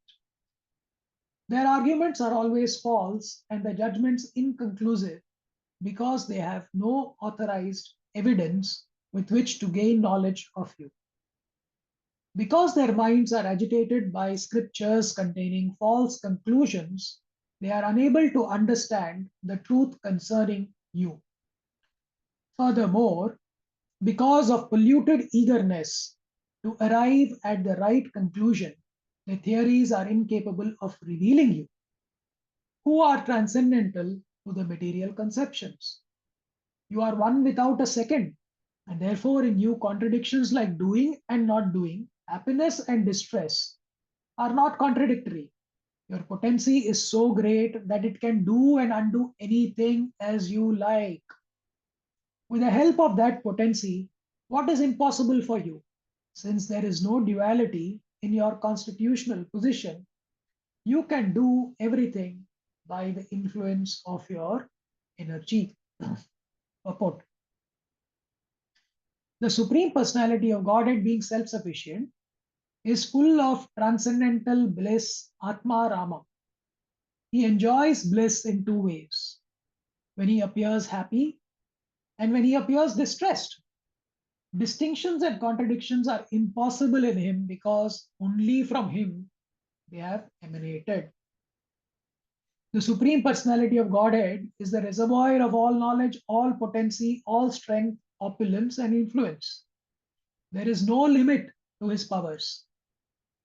Their arguments are always false and the judgments inconclusive because they have no authorized evidence with which to gain knowledge of you. Because their minds are agitated by scriptures containing false conclusions, they are unable to understand the truth concerning you. Furthermore, because of polluted eagerness to arrive at the right conclusion, the theories are incapable of revealing you, who are transcendental to the material conceptions. You are one without a second, and therefore in you contradictions like doing and not doing, happiness and distress are not contradictory. Your potency is so great that it can do and undo anything as you like. With the help of that potency, what is impossible for you? Since there is no duality in your constitutional position, you can do everything by the influence of your energy. Purport. The Supreme Personality of Godhead, being self-sufficient, is full of transcendental bliss, Atma Rama. He enjoys bliss in 2 ways: when he appears happy and when he appears distressed. Distinctions and contradictions are impossible in him because only from him they have emanated. The Supreme Personality of Godhead is the reservoir of all knowledge, all potency, all strength, opulence, and influence. There is no limit to his powers.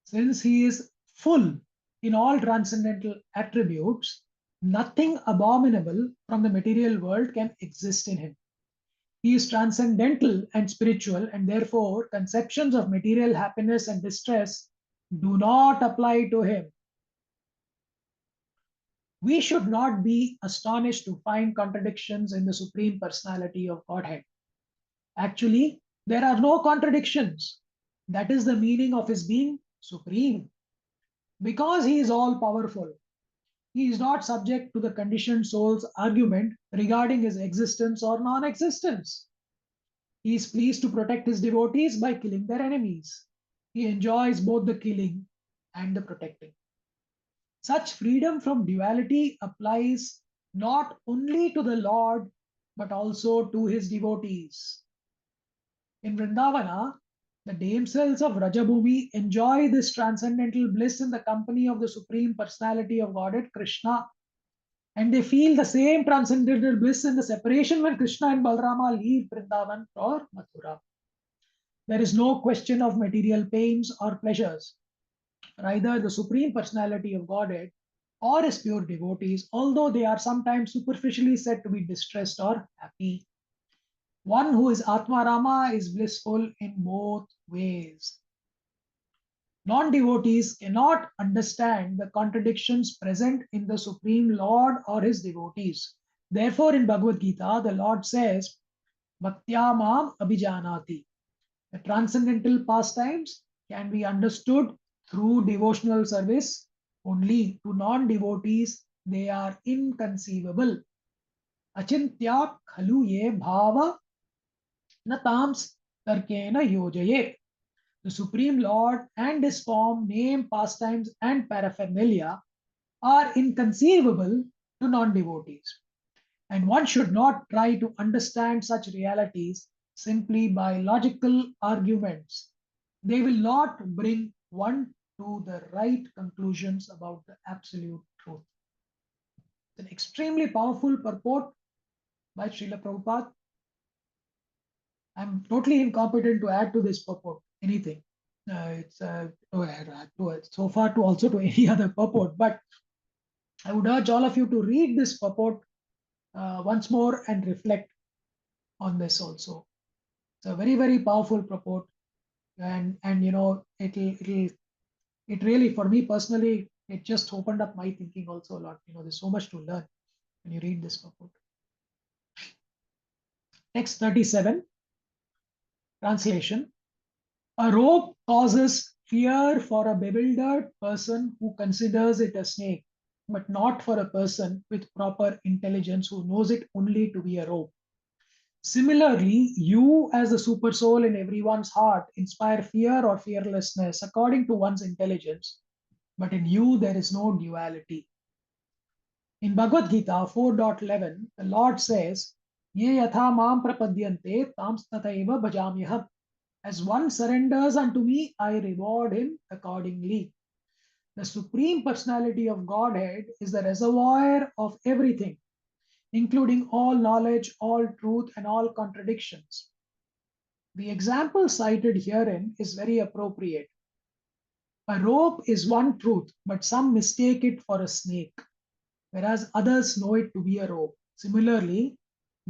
Since he is full in all transcendental attributes, nothing abominable from the material world can exist in him. He is transcendental and spiritual, and therefore conceptions of material happiness and distress do not apply to him. We should not be astonished to find contradictions in the Supreme Personality of Godhead. Actually, there are no contradictions. That is the meaning of his being supreme. Because he is all powerful, he is not subject to the conditioned soul's argument regarding his existence or non existence. He is pleased to protect his devotees by killing their enemies. He enjoys both the killing and the protecting. Such freedom from duality applies not only to the Lord, but also to his devotees. In Vrindavana, the damsels of Rajabhumi enjoy this transcendental bliss in the company of the Supreme Personality of Godhead, Krishna. And they feel the same transcendental bliss in the separation when Krishna and Balrama leave Vrindavan for Mathura. There is no question of material pains or pleasures. Either the Supreme Personality of Godhead or his pure devotees, although they are sometimes superficially said to be distressed or happy. One who is Atma Rama is blissful in both ways. Non-devotees cannot understand the contradictions present in the Supreme Lord or his devotees. Therefore, in Bhagavad Gita, the Lord says, Bhaktya Mam Abhijanati. The transcendental pastimes can be understood through devotional service. Only to non-devotees, they are inconceivable. Achintya khalu ye bhava natams tarkena yojaye. The Supreme Lord and his form, name, pastimes, and paraphernalia are inconceivable to non-devotees. And one should not try to understand such realities simply by logical arguments. They will not bring one to the right conclusions about the absolute truth. It's an extremely powerful purport by Srila Prabhupada. I'm totally incompetent to add to this purport anything. It's so far to also to any other purport, but I would urge all of you to read this purport once more and reflect on this also. It's a very, very powerful purport, and it really, for me personally, it just opened up my thinking also a lot. There's so much to learn when you read this purport. Text 37, translation. A rope causes fear for a bewildered person who considers it a snake, but not for a person with proper intelligence who knows it only to be a rope. Similarly, you as the super soul in everyone's heart inspire fear or fearlessness according to one's intelligence, but in you there is no duality. In Bhagavad Gita 4.11, the Lord says, Ye yatha mam prapadyante tamstataiva bhajamyaham. As one surrenders unto me, I reward him accordingly. The Supreme Personality of Godhead is the reservoir of everything, including all knowledge, all truth, and all contradictions. The example cited herein is very appropriate. A rope is one truth, but some mistake it for a snake, whereas others know it to be a rope. Similarly,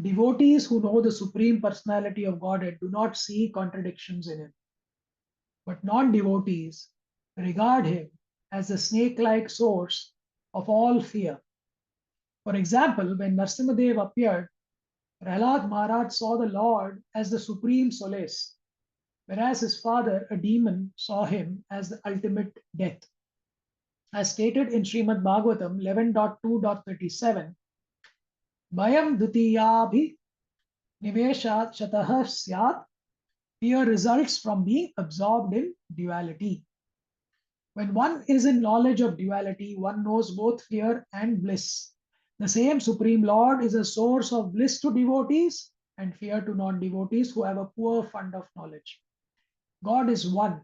devotees who know the Supreme Personality of Godhead do not see contradictions in him. But non-devotees regard him as the snake-like source of all fear. For example, when Narasimhadev appeared, Prahlad Maharaj saw the Lord as the supreme solace, whereas his father, a demon, saw him as the ultimate death. As stated in Srimad Bhagavatam 11.2.37, Bhayam Dutiyabhi Niveshat Shatah Syat, fear results from being absorbed in duality. When one is in knowledge of duality, one knows both fear and bliss. The same Supreme Lord is a source of bliss to devotees and fear to non-devotees who have a poor fund of knowledge. God is one,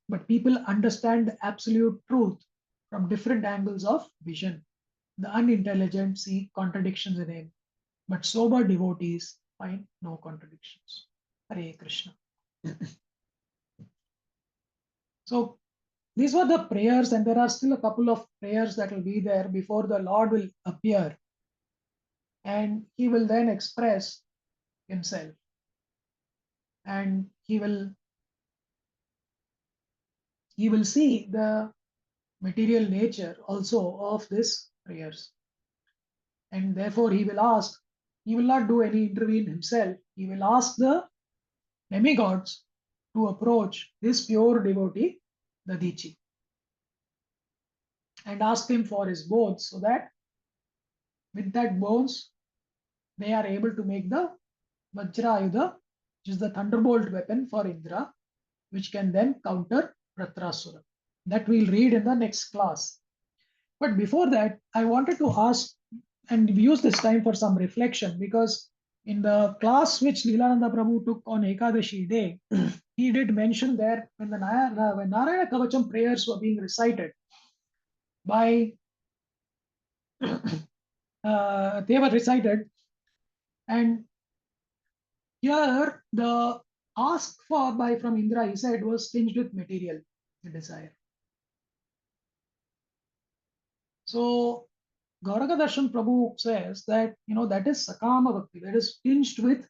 but people understand the absolute truth from different angles of vision. The unintelligent see contradictions in him, but sober devotees find no contradictions. Hare Krishna. So these were the prayers, and there are still a couple of prayers that will be there before the Lord will appear. And he will then express himself. And he will see the material nature also of these prayers. And therefore he will ask, he will not do any intervene himself. He will ask the demigods to approach this pure devotee, the Dichi, and ask him for his bones, so that with that bones they are able to make the Vajrayudha, which is the thunderbolt weapon for Indra, which can then counter Vratrasura. That we'll read in the next class. But before that, I wanted to ask and use this time for some reflection, because in the class which Lilananda Prabhu took on Ekadashi day, he did mention there when when Narayana Kavacham prayers were being recited by they were recited, and here the ask for from Indra, he said, was tinged with material desire. So Gauranga Darshan Prabhu says that that is Sakama Bhakti, that is tinged with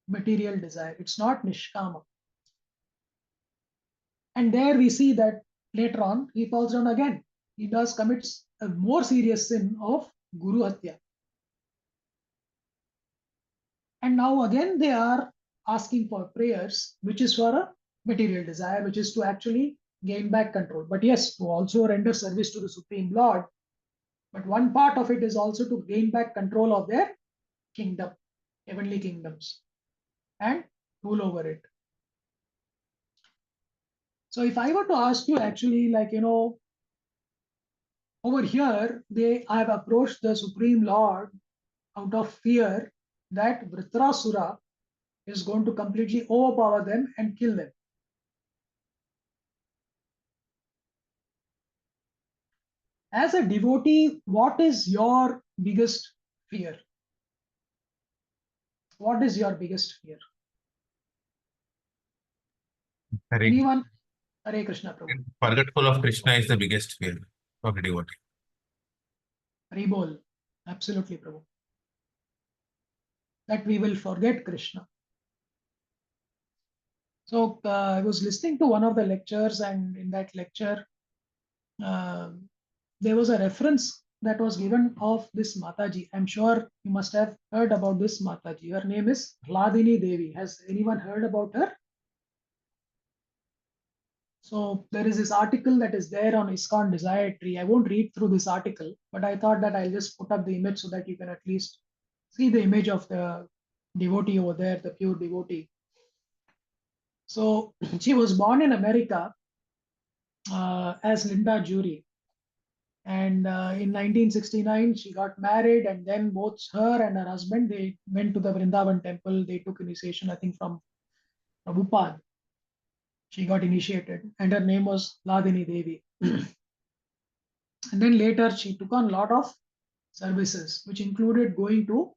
material desire. It's not Nishkama. And there we see that later on he falls down again. He commits a more serious sin of Guru Hatya. And now again they are asking for prayers, which is for a material desire, which is to actually gain back control. But yes, to also render service to the Supreme Lord. But one part of it is also to gain back control of their kingdom, heavenly kingdoms, and rule over it. So if I were to ask you actually, over here, I have approached the Supreme Lord out of fear that Vritrasura is going to completely overpower them and kill them. As a devotee, what is your biggest fear? What is your biggest fear? Hare, Anyone? Hare Krishna, Prabhu. forgetful of Krishna is the biggest fear of a devotee. Haribol. Absolutely, Prabhu. That we will forget Krishna. So I was listening to one of the lectures, and in that lecture, there was a reference that was given of this Mataji. I'm sure you must have heard about this Mataji. Her name is Hladini Devi. Has anyone heard about her? So there is this article that is there on ISKCON Desire Tree. I won't read through this article, but I thought that I'll just put up the image so that you can at least see the image of the devotee over there, the pure devotee. So she was born in America as Linda Jury. And in 1969, she got married, and then both her and her husband, they went to the Vrindavan temple. They took initiation, I think, from Prabhupada. She got initiated, and her name was Ladini Devi. And then later, she took on a lot of services, which included going to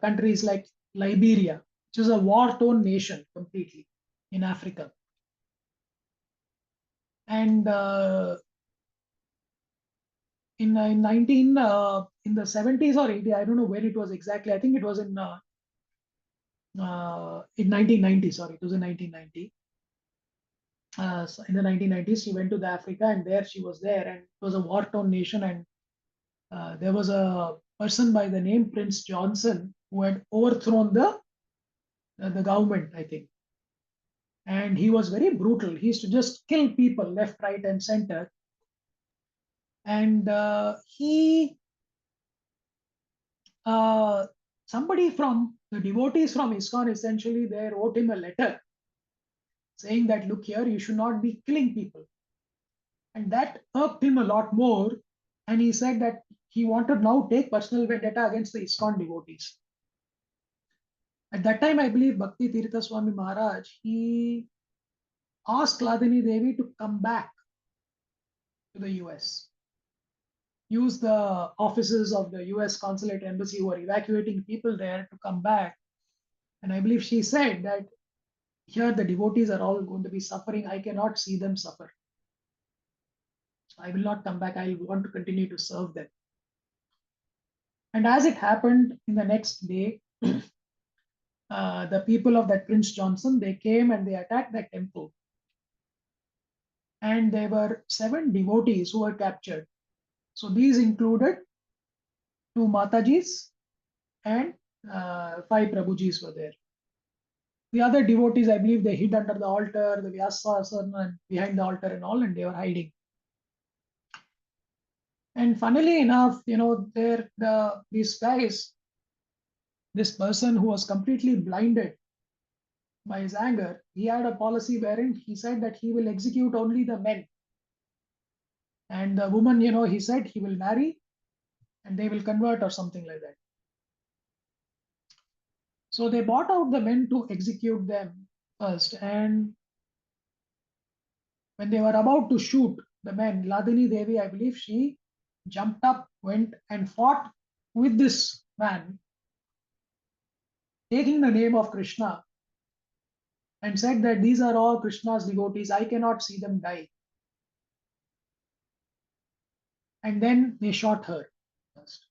countries like Liberia, which is a war-torn nation completely in Africa. And in the 70s or 80s, I don't know where it was exactly. I think it was in 1990. Sorry, it was in 1990. So in the 1990s, she went to the Africa, and there she was there, and it was a war-torn nation, and there was a person by the name Prince Johnson who had overthrown the government, I think, and he was very brutal. He used to just kill people left, right, and center, and somebody from the devotees from ISKCON, essentially, they wrote him a letter saying that, look here, you should not be killing people. And that irked him a lot more. And he said that he wanted now take personal vendetta against the ISKCON devotees. At that time, I believe Bhakti Tirtha Swami Maharaj, he asked Ladini Devi to come back to the US. Use the offices of the US consulate embassy who are evacuating people there to come back. And I believe she said that here the devotees are all going to be suffering. I cannot see them suffer. So I will not come back. I want to continue to serve them. And as it happened, in the next day, the people of that Prince Johnson, they came and they attacked that temple. And there were 7 devotees who were captured. So these included 2 Matajis and 5 Prabhujis were there. The other devotees, I believe, they hid under the altar, the Vyasasana, and behind the altar and all, and they were hiding. And funnily enough, these guys, this person who was completely blinded by his anger, he had a policy wherein he said that he will execute only the men. And the woman, he said he will marry and they will convert or something like that. So they bought out the men to execute them first. And when they were about to shoot the men, Ladini Devi, I believe, she jumped up, went and fought with this man, taking the name of Krishna, and said that these are all Krishna's devotees. I cannot see them die. And then they shot her first.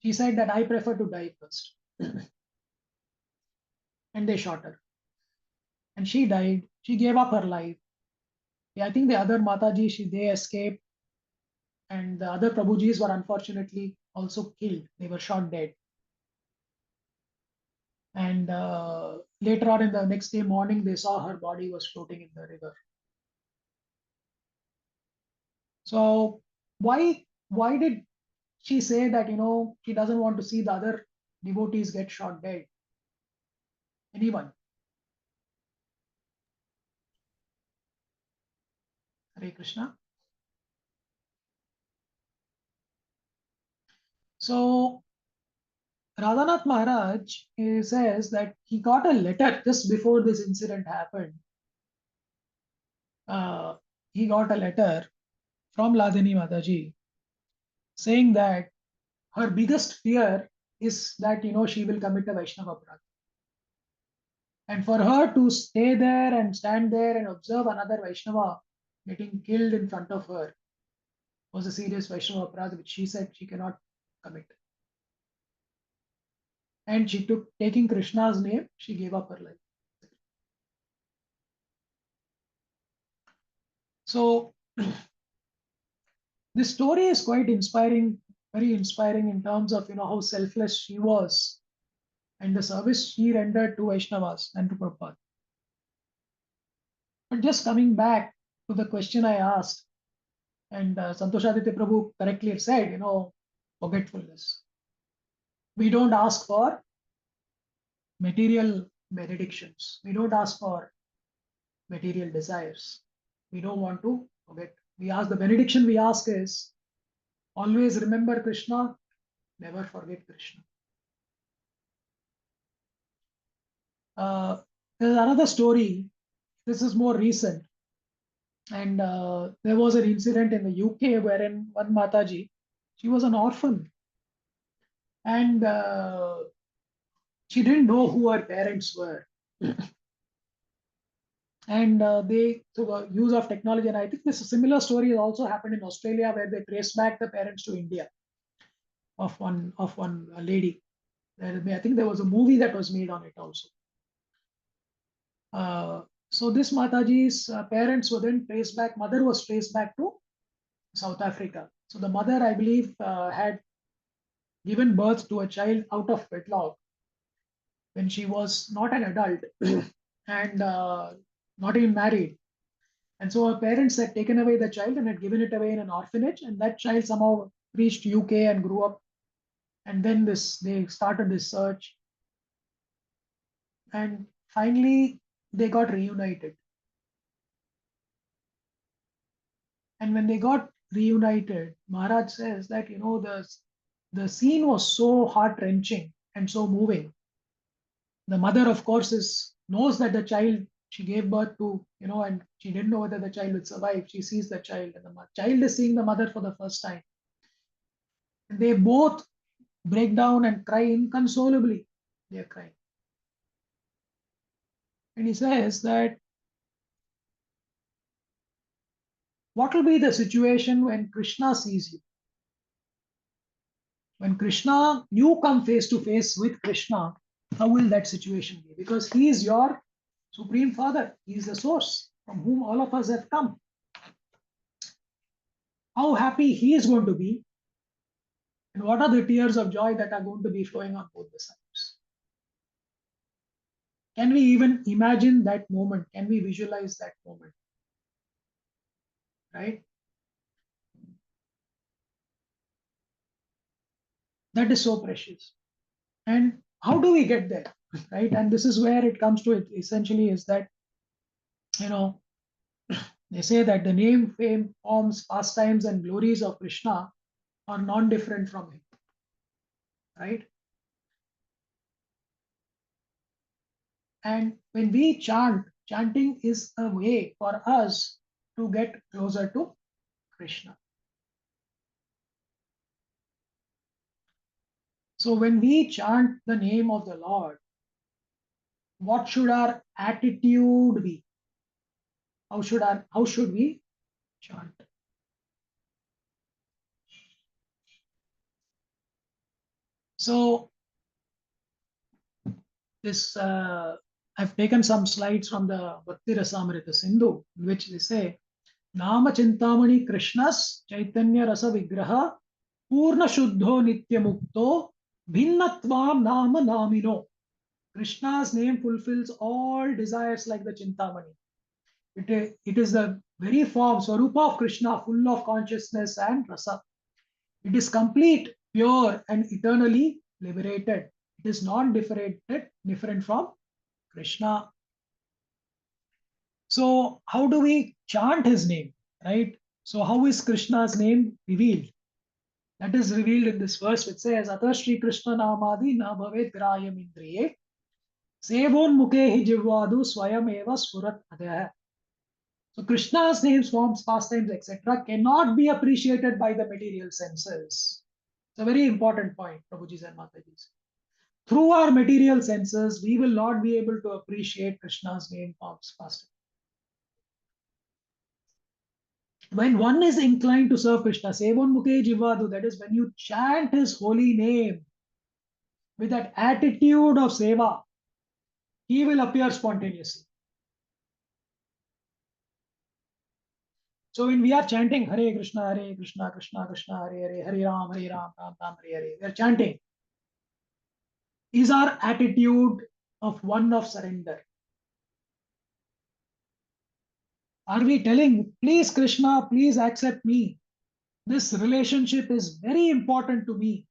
She said that I prefer to die first. And they shot her. And she died. She gave up her life. Yeah, I think the other Mataji, they escaped. And the other Prabhujis were unfortunately also killed. They were shot dead. And later on in the next day morning, they saw her body was floating in the river. So why did she say that, she doesn't want to see the other devotees get shot dead? Anyone? Hare Krishna. So Radhanath Maharaj says that he got a letter just before this incident happened. he got a letter from Ladini Mataji saying that her biggest fear is that she will commit a Vaishnava Aparadha. And for her to stay there and stand there and observe another Vaishnava getting killed in front of her was a serious Vaishnava Aparadha which she said she cannot commit. And she took, taking Krishna's name, she gave up her life. So this story is quite inspiring, very inspiring in terms of how selfless she was and the service she rendered to Vaishnavas and to Prabhupada. But just coming back to the question I asked, and Santoshaditya Prabhu correctly said, forgetfulness. We don't ask for material benedictions. We don't ask for material desires. We don't want to forget. We ask, the benediction we ask is always remember Krishna, never forget Krishna. There's another story. This is more recent. And there was an incident in the UK wherein one Mataji, she was an orphan. And she didn't know who her parents were. And they took the use of technology. And I think this similar story has also happened in Australia, where they traced back the parents to India of one lady. I think there was a movie that was made on it also. So this Mataji's parents were then traced back. Mother was traced back to South Africa. So the mother, I believe, had given birth to a child out of wedlock when she was not an adult and not even married. And so her parents had taken away the child and had given it away in an orphanage. And that child somehow reached UK and grew up. And then they started this search. And finally, they got reunited. And when they got reunited, Maharaj says that, the scene was so heart-wrenching and so moving. The mother, of course, knows that the child she gave birth to, and she didn't know whether the child would survive. She sees the child, and the child is seeing the mother for the first time. And they both break down and cry inconsolably. They are crying. And he says that, what will be the situation when Krishna sees you? When Krishna, you come face to face with Krishna, how will that situation be? Because he is your Supreme Father. He is the source from whom all of us have come. How happy he is going to be, and what are the tears of joy that are going to be flowing on both the sides? Can we even imagine that moment? Can we visualize that moment? Right? That is so precious. And how do we get there? Right? And this is where it comes to it essentially, is that, they say that the name, fame, forms, pastimes, and glories of Krishna are non-different from him. Right? And when we chant, chanting is a way for us to get closer to Krishna. So when we chant the name of the Lord, what should our attitude be? How should we chant? So this I've taken some slides from the Bhakti Rasamrita Sindhu, in which they say, Nama Chintamani Krishnas Chaitanya Rasa Vigraha Purna Shuddho Nitya Mukto Bhinnatvam Nama Namino. Krishna's name fulfills all desires like the Chintamani. It is the very form, Swarupa of Krishna, full of consciousness and rasa. It is complete, pure, and eternally liberated. It is different from Krishna. So how do we chant his name, right? So how is Krishna's name revealed? That is revealed in this verse, which says, Ata Shri Krishna Namadi na bhavet grayam indriye sevon mukhe hi jivvadu swayam eva sfurat adhyaya. So Krishna's names, forms, pastimes, etc. cannot be appreciated by the material senses. It's a very important point, Prabhujis and Matajis. Through our material senses, we will not be able to appreciate Krishna's name, forms, pastimes. When one is inclined to serve Krishna, Sevon Mukhe Jivadu, that is when you chant his holy name with that attitude of seva, he will appear spontaneously. So when we are chanting Hare Krishna, Krishna Krishna, Hare Hare, Hare Ram, Ram Ram, Hare Hare, we are chanting. Is our attitude of one of surrender. Are we telling, please Krishna, please accept me. This relationship is very important to me.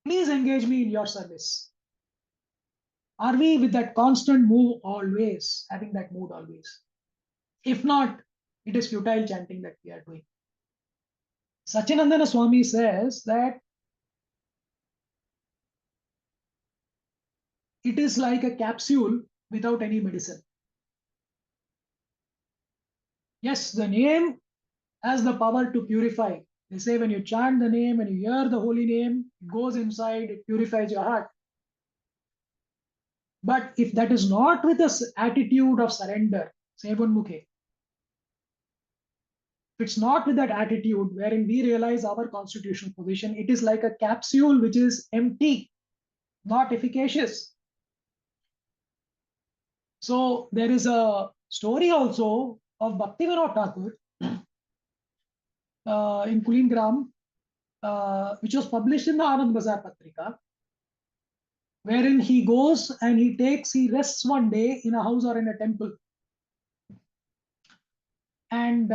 Please engage me in your service. Are we with that constant move always, having that mood always? If not, it is futile chanting that we are doing. Sachinandana Swami says that it is like a capsule without any medicine. Yes, the name has the power to purify. They say when you chant the name, when you hear the holy name, it goes inside, it purifies your heart. But if that is not with this attitude of surrender, Sevon Mukhe, if it's not with that attitude wherein we realize our constitutional position, it is like a capsule which is empty, not efficacious. So there is a story also of Bhaktivinoda Thakur in Kulingram, which was published in the Anand Bazar Patrika, wherein he goes and he rests one day in a house or in a temple. And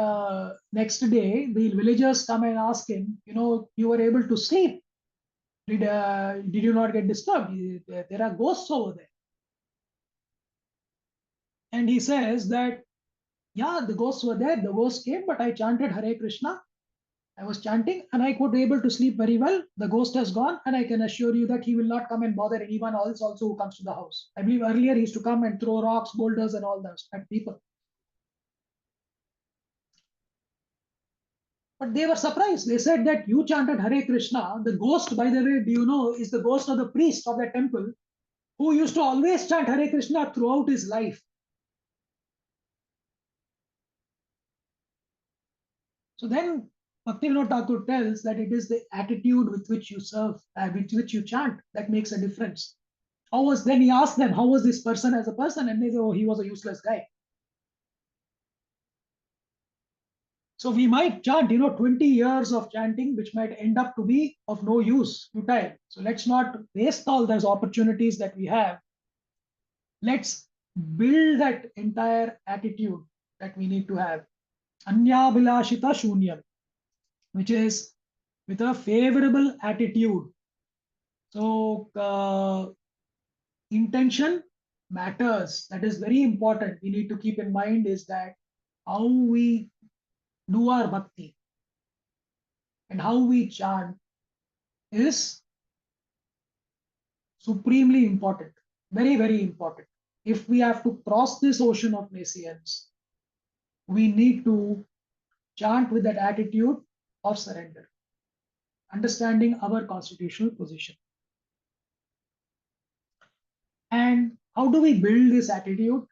next day, the villagers come and ask him, you were able to sleep. Did you not get disturbed? There are ghosts over there. And he says that, yeah, the ghosts were there. The ghosts came, but I chanted Hare Krishna. I was chanting and I could be able to sleep very well. The ghost has gone, and I can assure you that he will not come and bother anyone else also who comes to the house. I believe earlier he used to come and throw rocks, boulders, and all that at people. But they were surprised. They said that you chanted Hare Krishna. The ghost, by the way, do you know, is the ghost of the priest of the temple who used to always chant Hare Krishna throughout his life. So then Bhaktivinoda Thakur tells that it is the attitude with which you serve, with which you chant, that makes a difference. Then he asked them, how was this person as a person? And they say, oh, he was a useless guy. So we might chant, 20 years of chanting, which might end up to be of no use, futile. So let's not waste all those opportunities that we have. Let's build that entire attitude that we need to have. Anyabhilashita shunyam, which is with a favorable attitude. So intention matters. That is very important. We need to keep in mind is that how we do our bhakti and how we chant is supremely important. Very, very important. If we have to cross this ocean of nescience, we need to chant with that attitude of surrender, understanding our constitutional position. And how do we build this attitude?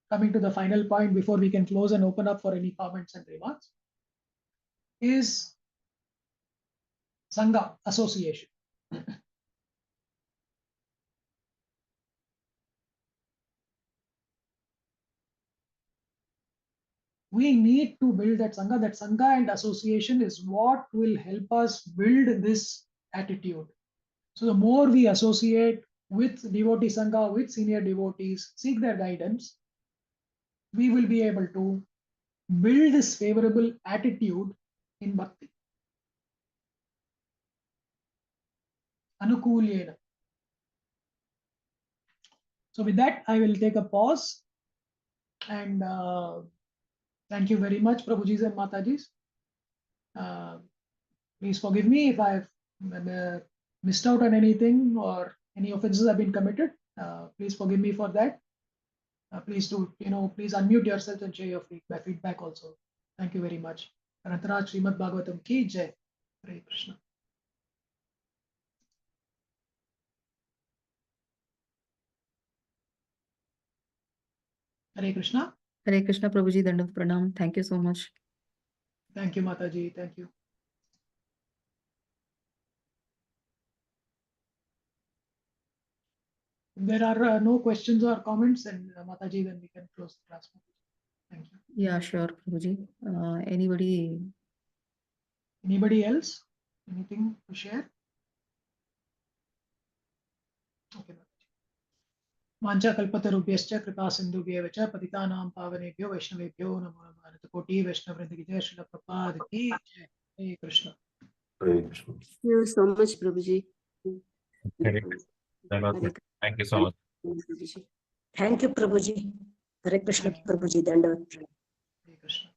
Coming to the final point before we can close and open up for any comments and remarks, is Sangha, association. We need to build that Sangha. That Sangha and association is what will help us build this attitude. So the more we associate with devotee Sangha, with senior devotees, seek their guidance, we will be able to build this favorable attitude in bhakti. Anukulyena. So with that, I will take a pause and thank you very much, Prabhujis and Matajis. Please forgive me if I've missed out on anything or any offenses have been committed. Please forgive me for that. Please do, please unmute yourself and share your feedback also. Thank you very much. Anantara Srimad Bhagavatam ki jai. Hare Krishna. Hare Krishna. Hare Krishna, Prabhuji, Dandavat Pranam. Thank you so much. Thank you, Mataji. Thank you. If there are no questions or comments, and Mataji, then we can close the class. Thank you. Yeah, sure, Prabhuji. Anybody? Anybody else? Anything to share? Okay. Mancha kalpatarubhyascha kripa sindhubhyev cha patitanam pavanebhyo vaishnavebhyo namo namaha. Anantapoti Vaishnavavrinda ki jai. Srila Prabhupada ki jai. Hare Krishna. Hare Krishna. Thank you so much, Prabhuji. Hare Krishna. Thank you so much. Thank you, Prabhuji. Hare Krishna, Prabhuji. Dandavat. Hare Krishna.